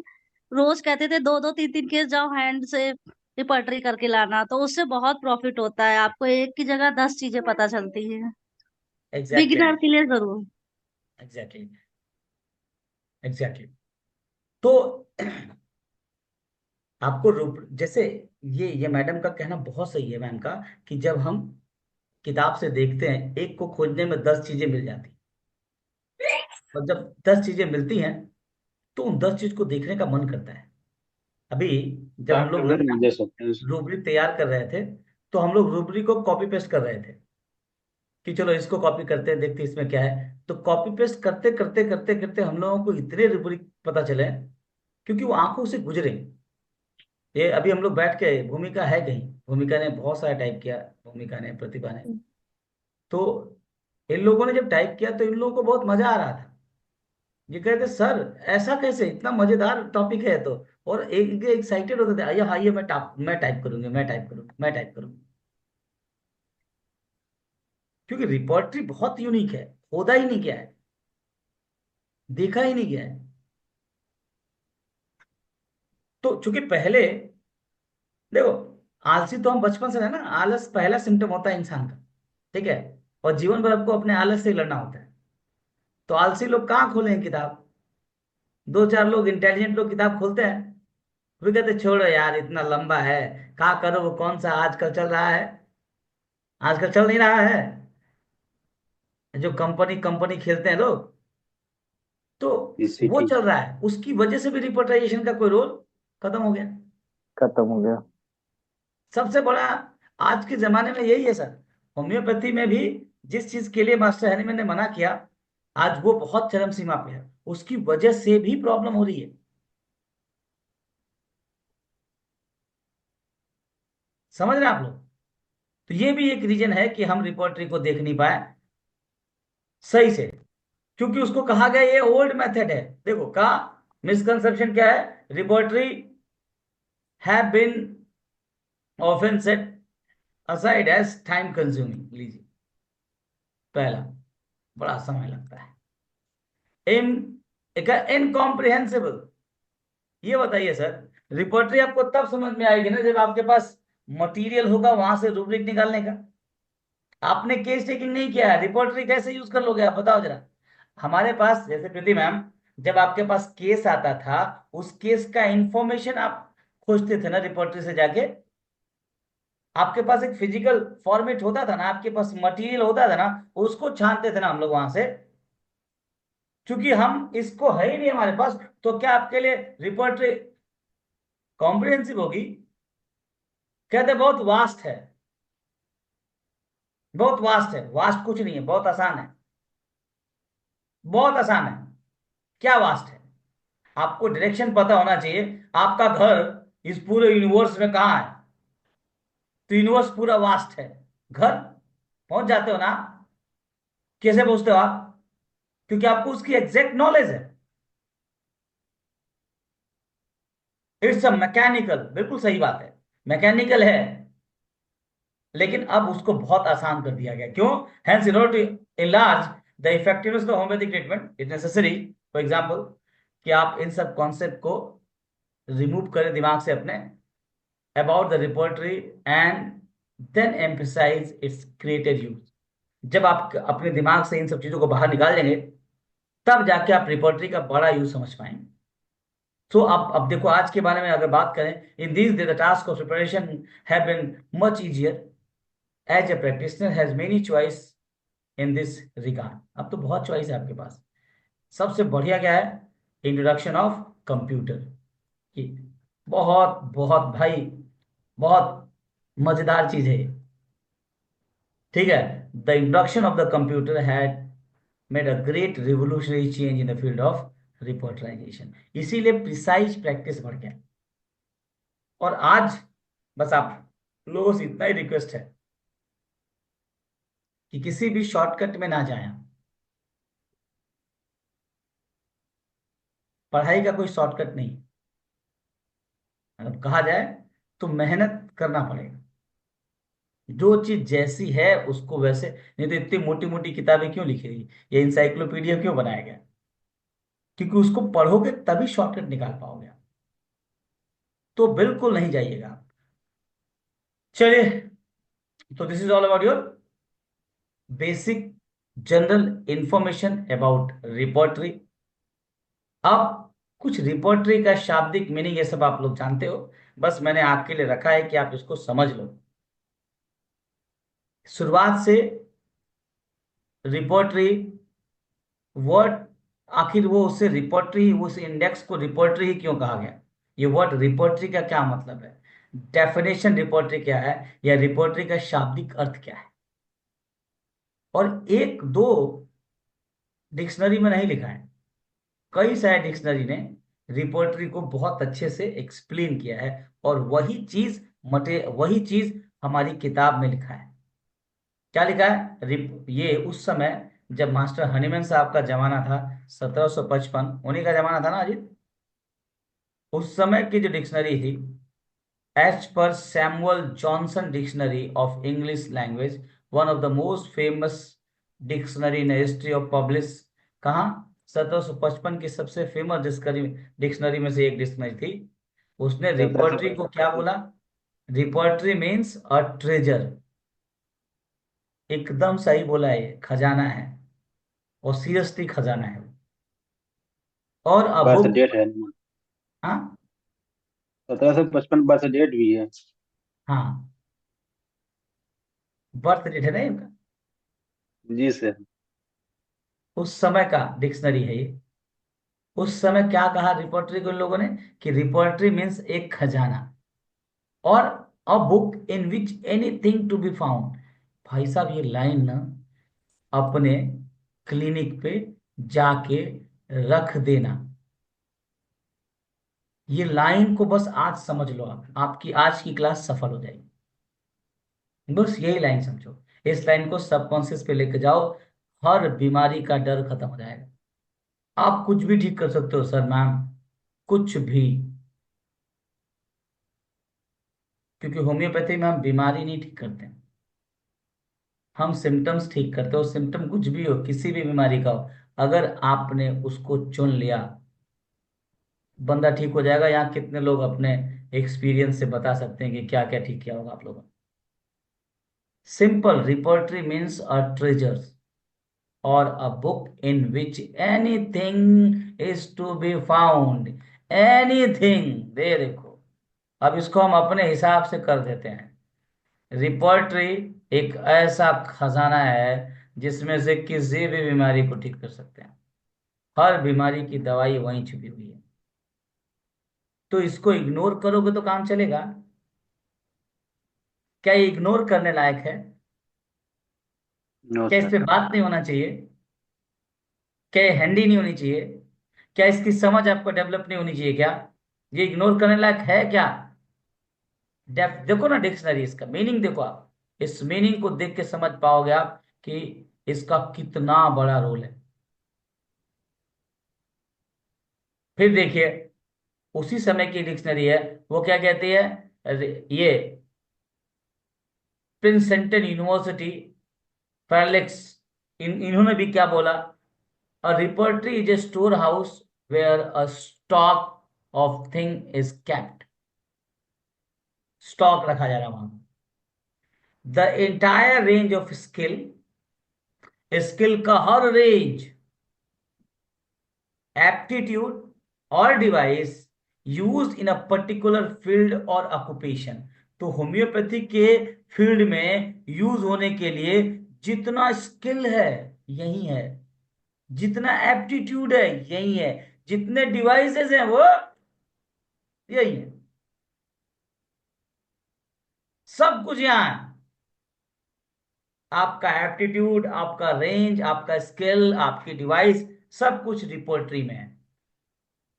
रोज कहते थे 2 2 3 3 केस जाओ हैंड से रिपर्टरी करके लाना, तो उससे बहुत प्रॉफिट होता है, आपको एक की जगह 10 चीजें पता चलती है। एग्जैक्टली, बिगिनर के लिए जरूर। Exactly, exactly. तो आपको रूप जैसे, ये मैडम का कहना बहुत सही है, मैम का, कि जब हम किताब से देखते हैं एक को खोजने में 10 चीजें मिल जाती, और जब 10 चीजें मिलती हैं तो उन 10 चीज को देखने का मन करता है। अभी जब हम कार्ड लोग वगैरह दे सकते हैं। रूब्रिक तैयार कर रहे थे, तो हम लोग रूब्रिक को कॉपी पेस्ट कर रहे थे कि चलो इसको कॉपी करते हैं, देखते हैं इसमें क्या है। तो कॉपी पेस्ट करते करते करते करते हम लोगों को इतने रूब्रिक पता चले, क्योंकि वो आंखों से गुजरे। ये अभी हम लोग बैठ के, भूमिका है कहीं, भूमिका ने बहुत सारा टाइप किया, भूमिका ने, प्रतिभा ने, तो इन लोगों ने जब टाइप किया तो इन लोगों को बहुत मजा आ रहा था। ये कहते सर ऐसा कैसे, इतना मजेदार टॉपिक है तो। और एक एक्साइटेड होते थे, आइए आइए मैं टाइप करूंगी, मैं टाइप करूंगी, मैं टाइप करूंगी। क्योंकि रिपोर्टरी बहुत यूनिक है, खोदा ही नहीं गया है, देखा ही नहीं गया है। तो चूंकि पहले, देखो, आलसी तो हम बचपन से है ना, आलस पहला सिम्टम होता है इंसान का, ठीक है, और जीवन भर आपको अपने आलस से ही लड़ना होता है। तो आलसी लोग कहाँ खोलें किताब? 2 4 लोग इंटेलिजेंट लोग किताब खोलते हैं, वे कहते छोड़ो यार इतना लंबा है, कहाँ करो, वो कौन सा आजकल चल रहा है, आजकल चल नहीं रहा है, जो कंपनी कंपनी खेलते हैं लोग, तो वो पीसीटी चल रहा है, उसकी वजह से भी रिपोर्टराइजेशन का कोई रोल खत्म हो गया। खत्म हो गया। सबसे बड़ा आज के जमाने में यही है सर। होम्योपैथी में भी जिस चीज के लिए मास्टर हैनीमैन ने मना किया, आज वो बहुत चरम सीमा पे है, उसकी वजह से भी प्रॉब्लम हो रही है। समझ रहे हैं आप लोग? तो ये भी एक रीजन है कि हम रिपोर्टरी को देख नहीं पाए सही से, क्योंकि उसको कहा गया ये ओल्ड मेथड है। देखो कहा, मिसकंसेप्शन क्या है, repertory have been often set aside as time consuming. लीजिए, पहला, बड़ा समय लगता है, इन एक इनकॉम्प्रिहेंसिबल। ये बताइए सर, रिपोर्टरी आपको तब समझ में आएगी ना जब आपके पास मटेरियल होगा वहां से रूब्रिक निकालने का। आपने केस टेकिंग नहीं किया है, रिपोर्टरी कैसे यूज कर लोगे आप बताओ जरा। हमारे पास जैसे प्रीति मैम, जब आपके पास केस आता था, उस केस का इंफॉर्मेशन आप खोजते थे ना रिपोर्टरी से जाके। आपके पास एक फिजिकल फॉर्मेट होता था ना, आपके पास मटेरियल होता था ना, उसको छानते थे ना हम लोग वहां से। क्योंकि हम इसको है ही नहीं हमारे पास, तो क्या आपके लिए रिपोर्टरी कॉम्प्रिहेंसिव होगी? कहते बहुत वास्ट है, बहुत वास्ट है। वास्ट कुछ नहीं है, बहुत आसान है, बहुत आसान है। क्या वास्ट है? आपको डायरेक्शन पता होना चाहिए। आपका घर इस पूरे यूनिवर्स में कहाँ है? तो यूनिवर्स पूरा वास्ट है, घर पहुंच जाते हो ना? कैसे पहुंचते हो आप? क्योंकि आपको उसकी एग्जैक्ट नॉलेज है। इट्स अ मैकेनिकल, बिल्कुल सही बात है, मैकेनिकल है। लेकिन अब उसको बहुत आसान कर दिया गया। क्यों? Hence in order to enlarge the effectiveness of homoeopathic treatment it necessary, for example, कि आप इन सब कॉन्सेप्ट को रिमूव करें दिमाग से अपने, about the repertory, and then emphasise its created use. जब आप अपने दिमाग से इन सब चीजों को बाहर निकाल लेंगे, तब जाके आप रिपोर्टरी का बड़ा यूज समझ पाएंगे। सो अब देखो, आज के बारे में अगर बात करें, in these day the task of preparation have been much easier as a practitioner has many choice in this regard. अब तो बहुत चॉइस है आपके पास। सबसे बढ़िया क्या है? इंट्रोडक्शन ऑफ कंप्यूटर की। बहुत बहुत भाई, बहुत मजेदार चीज है ये। ठीक है। The introduction of the computer had made a great revolutionary change in the field of रिपोर्टराइजेशन। इसीलिए प्रिसाइज प्रैक्टिस बढ़ गया। और आज बस आप लोगों से इतना ही रिक्वेस्ट है कि किसी भी शॉर्टकट में ना जाएं। पढ़ाई का कोई शॉर्टकट नहीं। अगर कहा जाए तो मेहनत करना पड़ेगा। जो चीज जैसी है उसको वैसे, नहीं तो इतनी मोटी मोटी किताबें क्यों लिखी गई, ये इंसाइक्लोपीडिया क्यों बनाया गया? क्योंकि उसको पढ़ोगे तभी शॉर्टकट निकाल पाओगे आप। तो बिल्कुल नहीं जाइएगा आप। चलिए, तो this is all about your basic general information about repertory. अब कुछ रिपोर्टरी का शाब्दिक मीनिंग ये सब आप लोग जानते हो, बस मैंने आपके लिए रखा है कि आप इसको समझ लो। शुरुआत से रिपोर्टरी वर्ड, आखिर वो उससे रिपोर्टरी, उस इंडेक्स को रिपोर्टरी ही क्यों कहा गया? ये वर्ड रिपोर्टरी का क्या मतलब है? डेफिनेशन रिपोर्टरी क्या है, या रिपोर्टरी का शाब्दिक अर्थ क्या है? और एक दो डिक्शनरी में नहीं लिखा है, कई सारे डिक्शनरी ने रिपोर्टरी को बहुत अच्छे से एक्सप्लेन किया है। और वही चीज हमारी किताब में लिखा है। क्या लिखा है? ये उस समय जब मास्टर हनीमैन साहब का जमाना था, 1755, उन्हीं का जमाना था ना अजीत? उस समय की जो डिक्शनरी थी, as per Samuel Johnson dictionary of English language, one of the most famous dictionary in history of publish. कहाँ? 1755 की सबसे फेमस डिक्शनरी में से एक डिक्शनरी थी। उसने सत्रह सौ रिपोर्टरी को क्या बोला? रिपोर्टरी मीन्स अ ट्रेजर। एकदम सही बोला है, ये खजाना है, और सीरियसली खजाना है। और अ बर्थ बुक। डेट है। हाँ। 1755 बर्थ डेट भी है। हाँ, बर्थ डेट है ना इनका। जी सर। उस समय का डिक्शनरी है ये। उस समय क्या कहा रिपोर्टरी को इन लोगों ने? कि रिपोर्टरी मीन्स एक खजाना, और a book in which anything to be found. भाई साहब, ये लाइन ना अपने क्लिनिक पे जाके रख देना। ये लाइन को बस आज समझ लो आप, आपकी आज की क्लास सफल हो जाएगी। बस यही लाइन समझो। इस लाइन को सबकॉन्शियस पे लेके जाओ, हर बीमारी का डर खत्म हो जाएगा। आप कुछ भी ठीक कर सकते हो सर, मैम, कुछ भी। क्योंकि होम्योपैथी में हम बीमारी नहीं ठीक करते हैं, हम सिम्टम्स ठीक करते हो। सिम्टम कुछ भी हो, किसी भी बीमारी का हो, अगर आपने उसको चुन लिया, बंदा ठीक हो जाएगा। यहाँ कितने लोग अपने एक्सपीरियंस से बता सकते हैं कि क्या क्या ठीक किया होगा आप लोगों ने? Simple, repertory means a treasures, और a book in which anything is to be found. Anything, दे देखो। अब इसको हम अपने हिसाब से कर देते हैं। रिपोर्टरी एक ऐसा खजाना है जिसमें से किसी भी बीमारी को ठीक कर सकते हैं। हर बीमारी की दवाई वहीं छुपी हुई है। तो इसको इग्नोर करोगे तो काम चलेगा? क्या ये इग्नोर करने लायक है? नो क्या इस सर। पे बात नहीं होना चाहिए? क्या ये हैंडी नहीं होनी चाहिए? क्या इसकी समझ आपको डेवलप नहीं होनी चाहिए क्या? ये इग्नोर करने लायक है क्या? देखो ना डिक्शनरी, इसका मीनिंग देखो आप, इस मीनिंग को देख के समझ पाओगे आप कि इसका कितना बड़ा रोल है। फिर देखिए, उसी समय की डिक्शनरी है, वो क्या कहती है? ये प्रिंसेटन यूनिवर्सिटी फेलिक्स, इन्होंने भी क्या बोला? A repertory is a store house where a stock of thing is kept. Stock रखा जा रहा है वहां। The entire range of skill, skill का हर रेंज, एप्टीट्यूड और device use in a particular field और ऑक्यूपेशन। तो होम्योपैथी के फील्ड में यूज होने के लिए जितना स्किल है यही है, जितना एप्टीट्यूड है यही है, जितने डिवाइसेस हैं वो यही है, सब कुछ यहां है। आपका एप्टीट्यूड, आपका रेंज, आपका स्किल, आपकी डिवाइस, सब कुछ रिपोर्टरी में है।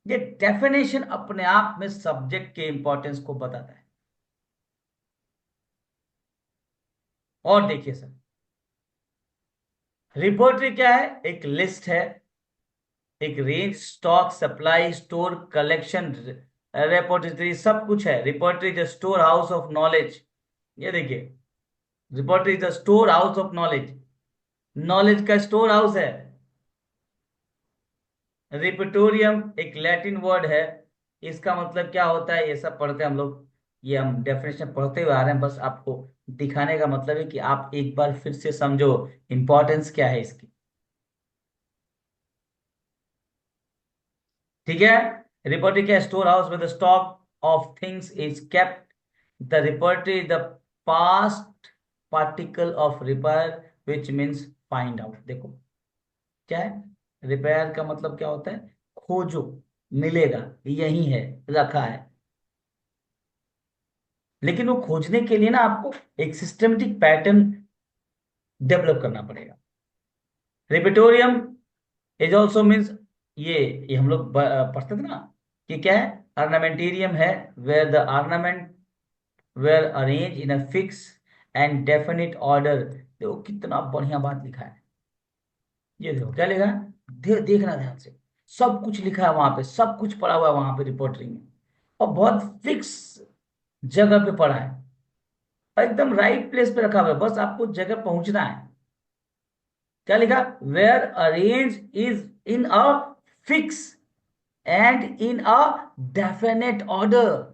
ये डेफिनेशन अपने आप में सब्जेक्ट के इंपॉर्टेंस को बताता है। और देखिए सर, रिपोर्टरी क्या है? एक लिस्ट है, एक range, stock, supply, store, collection, repository, सब कुछ है। Repertory is store house of knowledge. ये देखिए, repertory is store house of knowledge, knowledge का स्टोर हाउस है। रिपिटोरियम एक लैटिन वर्ड है, इसका मतलब क्या होता है ये सब पढ़ते हैं हम लोग, ये हम डेफिनेशन पढ़ते हुए आ रहे हैं, बस आपको दिखाने का मतलब है कि आप एक बार फिर से समझो इंपॉर्टेंस क्या है इसकी। ठीक है? रिपोर्टरी क्या? स्टोर हाउस में the stock of things is kept. The repertory is the past particle of repair which means find out. देखो क्या है, रिपेयर का मतलब क्या होता है? खोजो, मिलेगा, यही है, रखा है। लेकिन वो खोजने के लिए ना आपको एक सिस्टमेटिक पैटर्न डेवलप करना पड़ेगा। रिपिटोरियम इज ऑल्सो मीन्स, ये हम लोग पढ़ते थे ना कि क्या है? ऑर्नामेंटेरियम है, where the ornament were arrange in a fix and definite order. देखो कितना बढ़िया बात लिखा है। ये देखो क्या लिखा है, देखना ध्यान से, सब कुछ लिखा है वहां पे, सब कुछ पढ़ा हुआ है वहां पे रिपोर्टरी में, और बहुत फिक्स जगह पे पढ़ा है, एकदम राइट प्लेस पे रखा हुआ है, बस आपको जगह पहुंचना है। क्या लिखा? Where arrange is in a fix and in a definite order.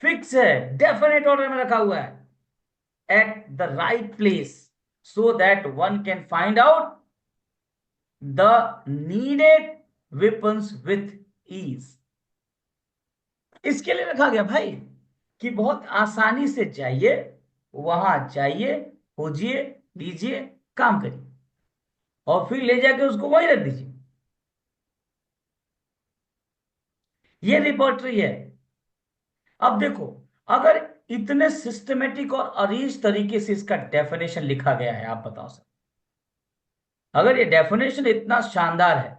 Fix है, डेफिनेट ऑर्डर में रखा हुआ है, at the right place, so that one can find out the needed weapons with ease. इसके लिए रखा गया भाई कि बहुत आसानी से जाइए, वहां जाइए, खोजिए, लीजिए, काम करिए, और फिर ले जाके उसको वहीं रख दीजिए। ये रिपोर्टरी है। अब देखो, अगर इतने सिस्टमेटिक और अरेंज तरीके से इसका डेफिनेशन लिखा गया है, आप बताओ सर, अगर ये डेफिनेशन इतना शानदार है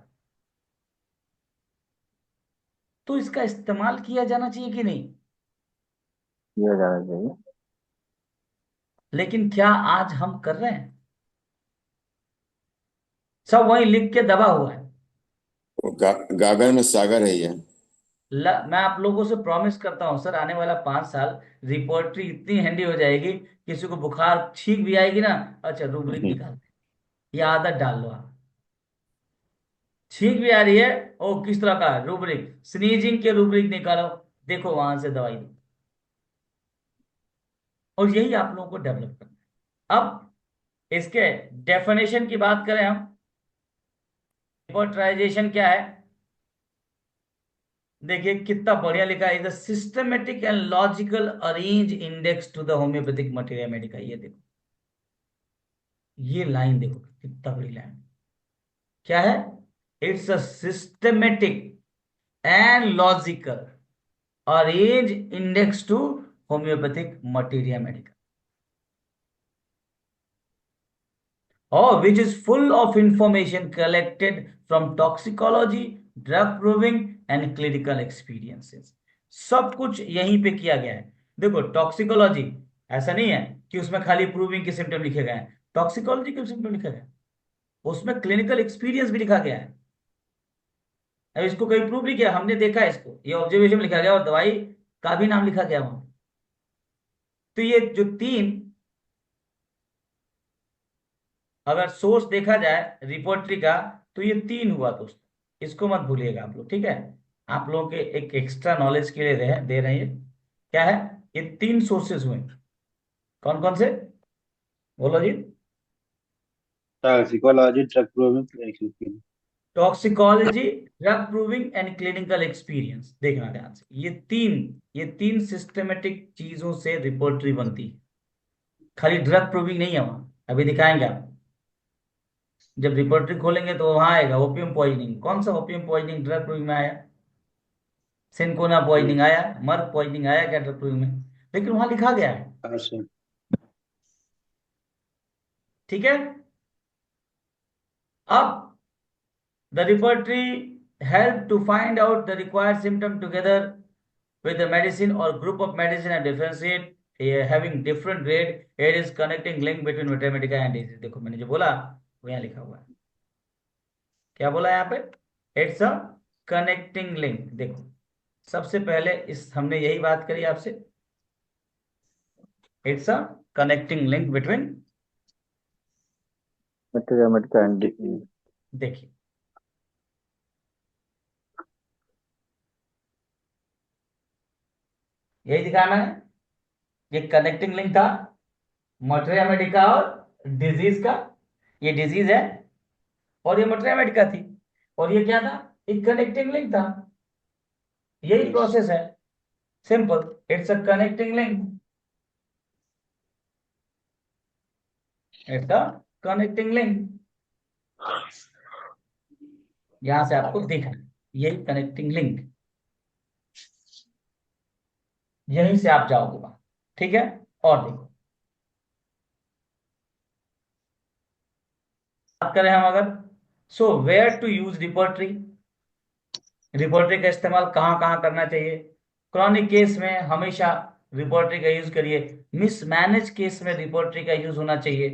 तो इसका इस्तेमाल किया जाना चाहिए कि नहीं? किया जाना चाहिए। लेकिन क्या आज हम कर रहे हैं? सब वही लिख के दबा हुआ है। वो गागर में सागर है ये। मैं आप लोगों से प्रॉमिस करता हूं सर, आने वाला 5 साल रिपोर्टरी इतनी हैंडी हो जाएगी, किसी को बुखार छींक भी आएगी ना, अच्छा रूब्रिक निकाल, ये आदत डाल लो आप। छींक भी आ रही है, ओ किस तरह का रूब्रिक, स्नीजिंग के रूब्रिक निकालो, देखो वहां से दवाई दो। और यही आप लोगों को डेवलप करना है। अब इसके डेफिनेशन की बात करें हम, रिपोर्टराइजेशन क्या है? देखिए कितना बढ़िया लिखा है, is the systematic and logical arrange index to the homoeopathic materia medica. ये देखो, ये लाइन देखो कितनी तगड़ी लाइन, क्या है? It's a systematic and logical arrange index to homoeopathic materia medica. or which is full of information collected from toxicology, drug proving and clinical experiences. सब कुछ यहीं पे किया गया है। देखो टॉक्सिकोलॉजी ऐसा नहीं है कि उसमें खाली प्रूविंग के सिम्टम लिखे गए हैं, टॉक्सिकोलॉजी के सिम्टम लिखे गए हैं, उसमें क्लिनिकल एक्सपीरियंस भी लिखा गया है। अब इसको कहीं प्रूव नहीं किया, हमने देखा है इसको, ये ऑब्जर्वेशन लिखा गया और दवाई का भी नाम लिखा गया वहां। तो ये जो तीन, अगर सोर्स देखा जाए रिपोर्टरी का, तो ये तीन हुआ दोस्त, इसको मत भूलिएगा आप लोग, ठीक है। आप लोगों के एक एक्स्ट्रा नॉलेज के लिए दे रहे हैं। क्या है, ये तीन सोर्सेज हुए, कौन कौन से, बोलो जी। Toxicology, drug proving, toxicology, drug proving and clinical experience, देखना ध्यान से, ये तीन सिस्टमेटिक चीजों से रिपोर्टरी बनती है। खाली ड्रग प्रूविंग नहीं है वहां, अभी दिखाएंगे आप। जब रिपोर्टरी खोलेंगे तो वहां आएगा ओपियम पॉइजनिंग, कौन सा ओपियम पॉइजनिंग ड्रग प्रूविंग में आया, सिनकोना पॉइजनिंग आया, मर्क पॉइजनिंग आया क्या ड्रग प्रूविंग में, लेकिन वहां लिखा गया है, ठीक है। अब the repertory help to find out the required symptom together with the medicine or group of medicine and differentiate having different grade. It is connecting link between mathematica and disease. देखो मैंने जो बोला वो यहाँ लिखा हुआ है, क्या बोला यहाँ पे, इट्स अ कनेक्टिंग लिंक। देखो सबसे पहले इस हमने यही बात करी आपसे, it's a connecting link between, mathematical and disease. देखिए यही दिखाया मैंने, ये कनेक्टिंग लिंक था मटेरिया मेडिका और डिजीज का, ये डिजीज है और ये मटेरिया मेडिका थी, और ये क्या था, एक कनेक्टिंग लिंक था। यही प्रोसेस है, simple, it's a connecting link, it's a connecting link. यहां से आपको देखना है, यही कनेक्टिंग लिंक, यहीं से आप जाओगे वहां, ठीक है। और देखो बात करें हम अगर, so where to use repertory, repertory का इस्तेमाल कहाँ कहाँ करना चाहिए। क्रॉनिक केस में हमेशा रिपोर्टरी का यूज करिए, मिसमैनेज केस में रिपोर्टरी का यूज होना चाहिए,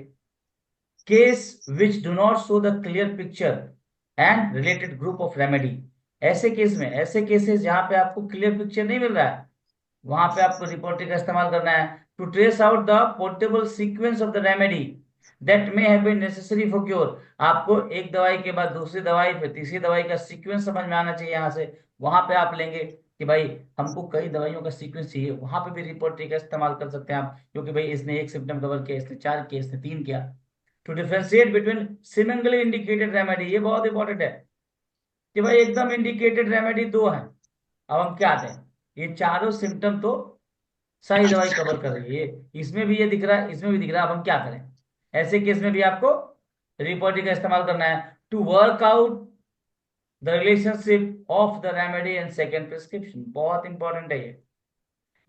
case which do not show the clear picture and related group of remedy. ऐसे केस में, ऐसे केसेस जहां पे आपको क्लियर पिक्चर नहीं मिल रहा है, वहां पे आपको रिपोर्टरी का इस्तेमाल करना है, to trace out the portable sequence of the remedy that may have been necessary for cure. आपको एक दवाई के बाद दूसरी दवाई फिर तीसरी दवाई का सीक्वेंस समझ में आना चाहिए। यहाँ से वहां पे आप लेंगे कि भाई हमको कई दवाइयों का सीक्वेंस चाहिए, वहां पे भी रिपोर्टरी का इस्तेमाल कर सकते हैं आप, क्योंकि भाई इसने एक सिम्टम कवर किया, इसने चार किया, इसने तीन किया। To differentiate between similarly indicated remedy, ये बहुत इंपॉर्टेंट है कि भाई एकदम इंडिकेटेड रेमेडी दो है, अब हम क्या दें, ये चारों सिम्टम तो सारी दवाई कवर कर रही है, इसमें भी ये दिख रहा है, इसमें भी दिख रहा है, अब हम क्या करें। ऐसे केस में भी आपको रिपोर्टिंग का इस्तेमाल करना है, to work out the relationship of the remedy and second prescription, बहुत इंपॉर्टेंट है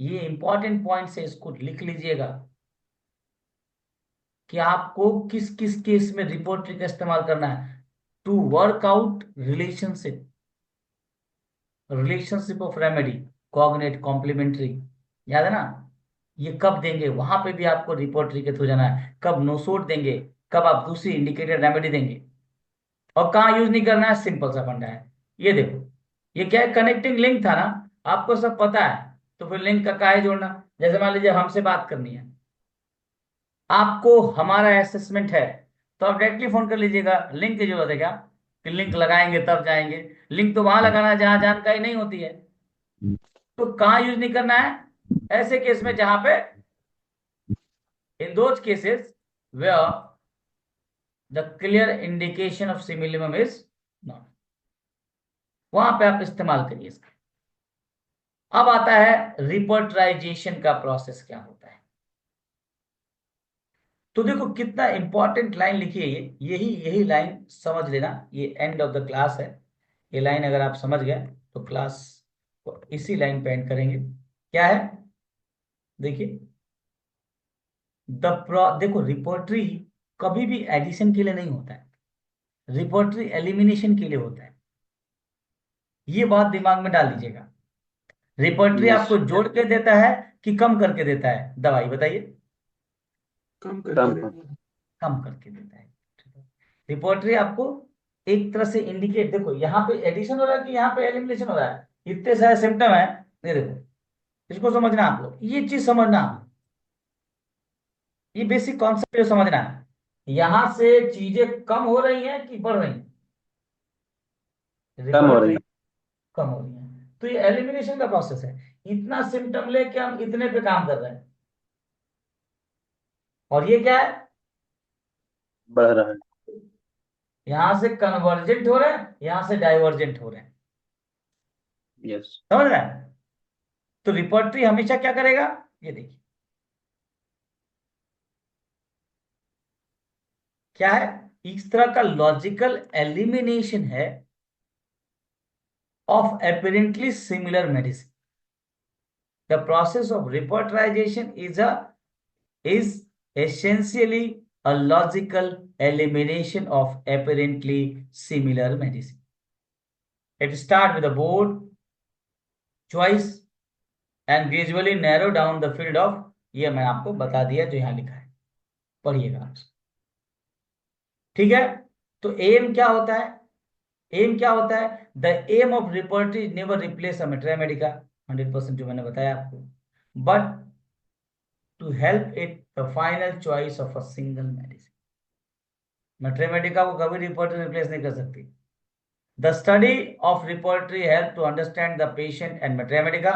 ये इंपॉर्टेंट पॉइंट है, इसको लिख लीजिएगा कि आपको किस किस केस में रिपोर्टरी का इस्तेमाल करना है। To work out relationship, relationship of remedy, cognate complementary, याद है ना, ये कब देंगे, वहां पे भी आपको रिपोर्टरी के थ्रू जाना है, कब नोसोट देंगे, कब आप दूसरी इंडिकेटेड रेमेडी देंगे, और कहाँ यूज नहीं करना है, सिंपल सा फंडा है। ये देखो ये क्या है, कनेक्टिंग लिंक था ना, आपको सब पता है, तो फिर लिंक का काहे जोड़ना। जैसे मान लीजिए हमसे बात करनी है, आपको हमारा असेसमेंट है, तो आप डायरेक्टली फोन कर लीजिएगा, लिंक की जरूरत है क्या, कि लिंक लगाएंगे तब जाएंगे, लिंक तो वहां लगाना है जहां जानकारी नहीं होती है। तो कहाँ यूज नहीं करना है, ऐसे केस में जहां पे, in those cases where the clear indication of similimum is not, वहां पे आप इस्तेमाल करिए इसका। अब आता है रिपोर्टराइजेशन का प्रोसेस क्या होता है। तो देखो कितना इंपॉर्टेंट लाइन लिखी है ये, यही यही लाइन समझ लेना, ये एंड ऑफ द क्लास है, ये लाइन अगर आप समझ गए तो क्लास को इसी लाइन पे एंड करेंगे। क्या है, देखिए देखो रिपोर्टरी कभी भी एडिशन के लिए नहीं होता है, रिपर्टरी एलिमिनेशन के लिए होता है। ये बात दिमाग में डाल लीजिएगा। Repertory Yes. आपको जोड़ के देता है कि कम करके देता है दवाई, बताइए। कम कम कम करके देता है। रिपोर्टरी आपको एक तरह से इंडिकेट, देखो यहाँ पे एडिशन हो रहा है कि यहाँ पे एलिमिनेशन हो रहा है, इतने सारे सिम्टम है, ये देखो, इसको समझना आप लोग, ये चीज समझना, ये बेसिक कॉन्सेप्ट जो समझना है। यहां से चीजें कम हो रही हैं कि बढ़ रही हैं? कम हो रही रिपोर्टरी कम हो रही है, तो ये एलिमिनेशन का प्रोसेस है। इतना सिम्टम लेके हम इतने पे काम कर रहे हैं, और ये क्या है, बढ़ रहा है। यहां से कन्वर्जेंट हो रहे हैं, यहां से डाइवर्जेंट हो रहे हैं, यस। समझ रहे हैं? तो रिपोर्टरी हमेशा क्या करेगा, ये देखिए क्या है, इस तरह का लॉजिकल एलिमिनेशन है of apparently similar medicine. The process of repertorization is essentially a logical elimination of apparently similar medicine. It starts with a broad choice and gradually narrow down the field of, ये मैं आपको बता दिया जो यहां लिखा है, पढ़िएगा आप, ठीक है? तो एम क्या होता है, एम क्या होता है, the aim of repertory never replace a materia medica, 100% जो मैंने बताया आपको, but to help it the final choice of a single medicine. Materia medica को कभी रिपोर्टरी रिप्लेस नहीं कर सकती। The study of repertory help to understand the patient and materia medica.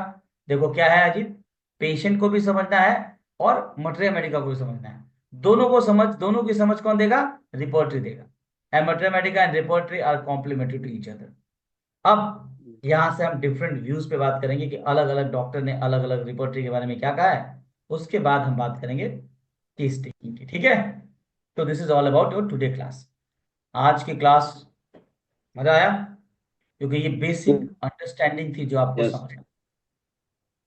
देखो क्या है अजीत, पेशेंट को भी समझना है और मेट्रामेडिका को भी समझना है, दोनों को समझ, दोनों की समझ कौन देगा, रिपोर्टरी देगा। And materia medica and repertory are complementary to each other. अब यहां से हम डिफरेंट व्यूज पे बात करेंगे कि अलग अलग डॉक्टर ने अलग अलग रिपोर्टरी के बारे में क्या कहा है, उसके बाद हम बात करेंगे केस टेकिंग की, ठीक है? तो this is all about your today class. आज की क्लास मजा आया, क्योंकि ये बेसिक अंडरस्टैंडिंग थी जो आपको Yes. समझना।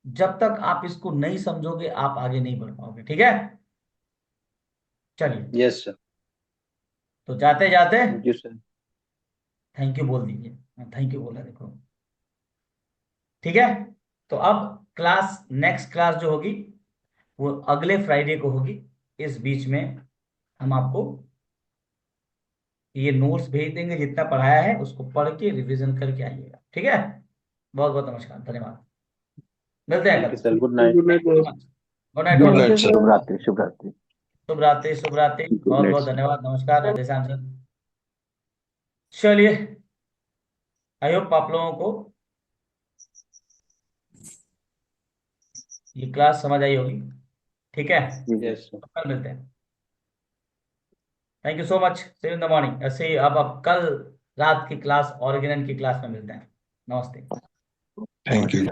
जब तक आप इसको नहीं समझोगे आप आगे नहीं बढ़ पाओगे, ठीक है? चलिए, यस सर। तो जाते जाते thank you sir. Thank you बोल दीजिए, थैंक यू बोला देखो, ठीक है? तो अब क्लास, नेक्स्ट क्लास जो होगी वो अगले फ्राइडे को होगी। इस बीच में हम आपको ये नोट्स भेज देंगे, जितना पढ़ाया है उसको पढ़ के रिवीजन करके आइएगा, ठीक है? बहुत बहुत नमस्कार, धन्यवाद, मिलते हैं थैंक यू कल। Sir. Good night. Good night, good night, good night sir. शुभ रात्रि। शुभ रात्रि। शुभ रात्रि, शुभ रात्रि, गुड बहुत नाइट बहुत सर। धन्यवाद, नमस्कार, राधे श्याम सर। चलिए, आई होप आप लोगों को ये क्लास समझ आई होगी, ठीक है? Yes sir. कल मिलते हैं, thank you so much, see you in the morning. ऐसे ही अब कल रात की क्लास, ऑर्गेनन की क्लास में मिलते हैं। नमस्ते। Thank you.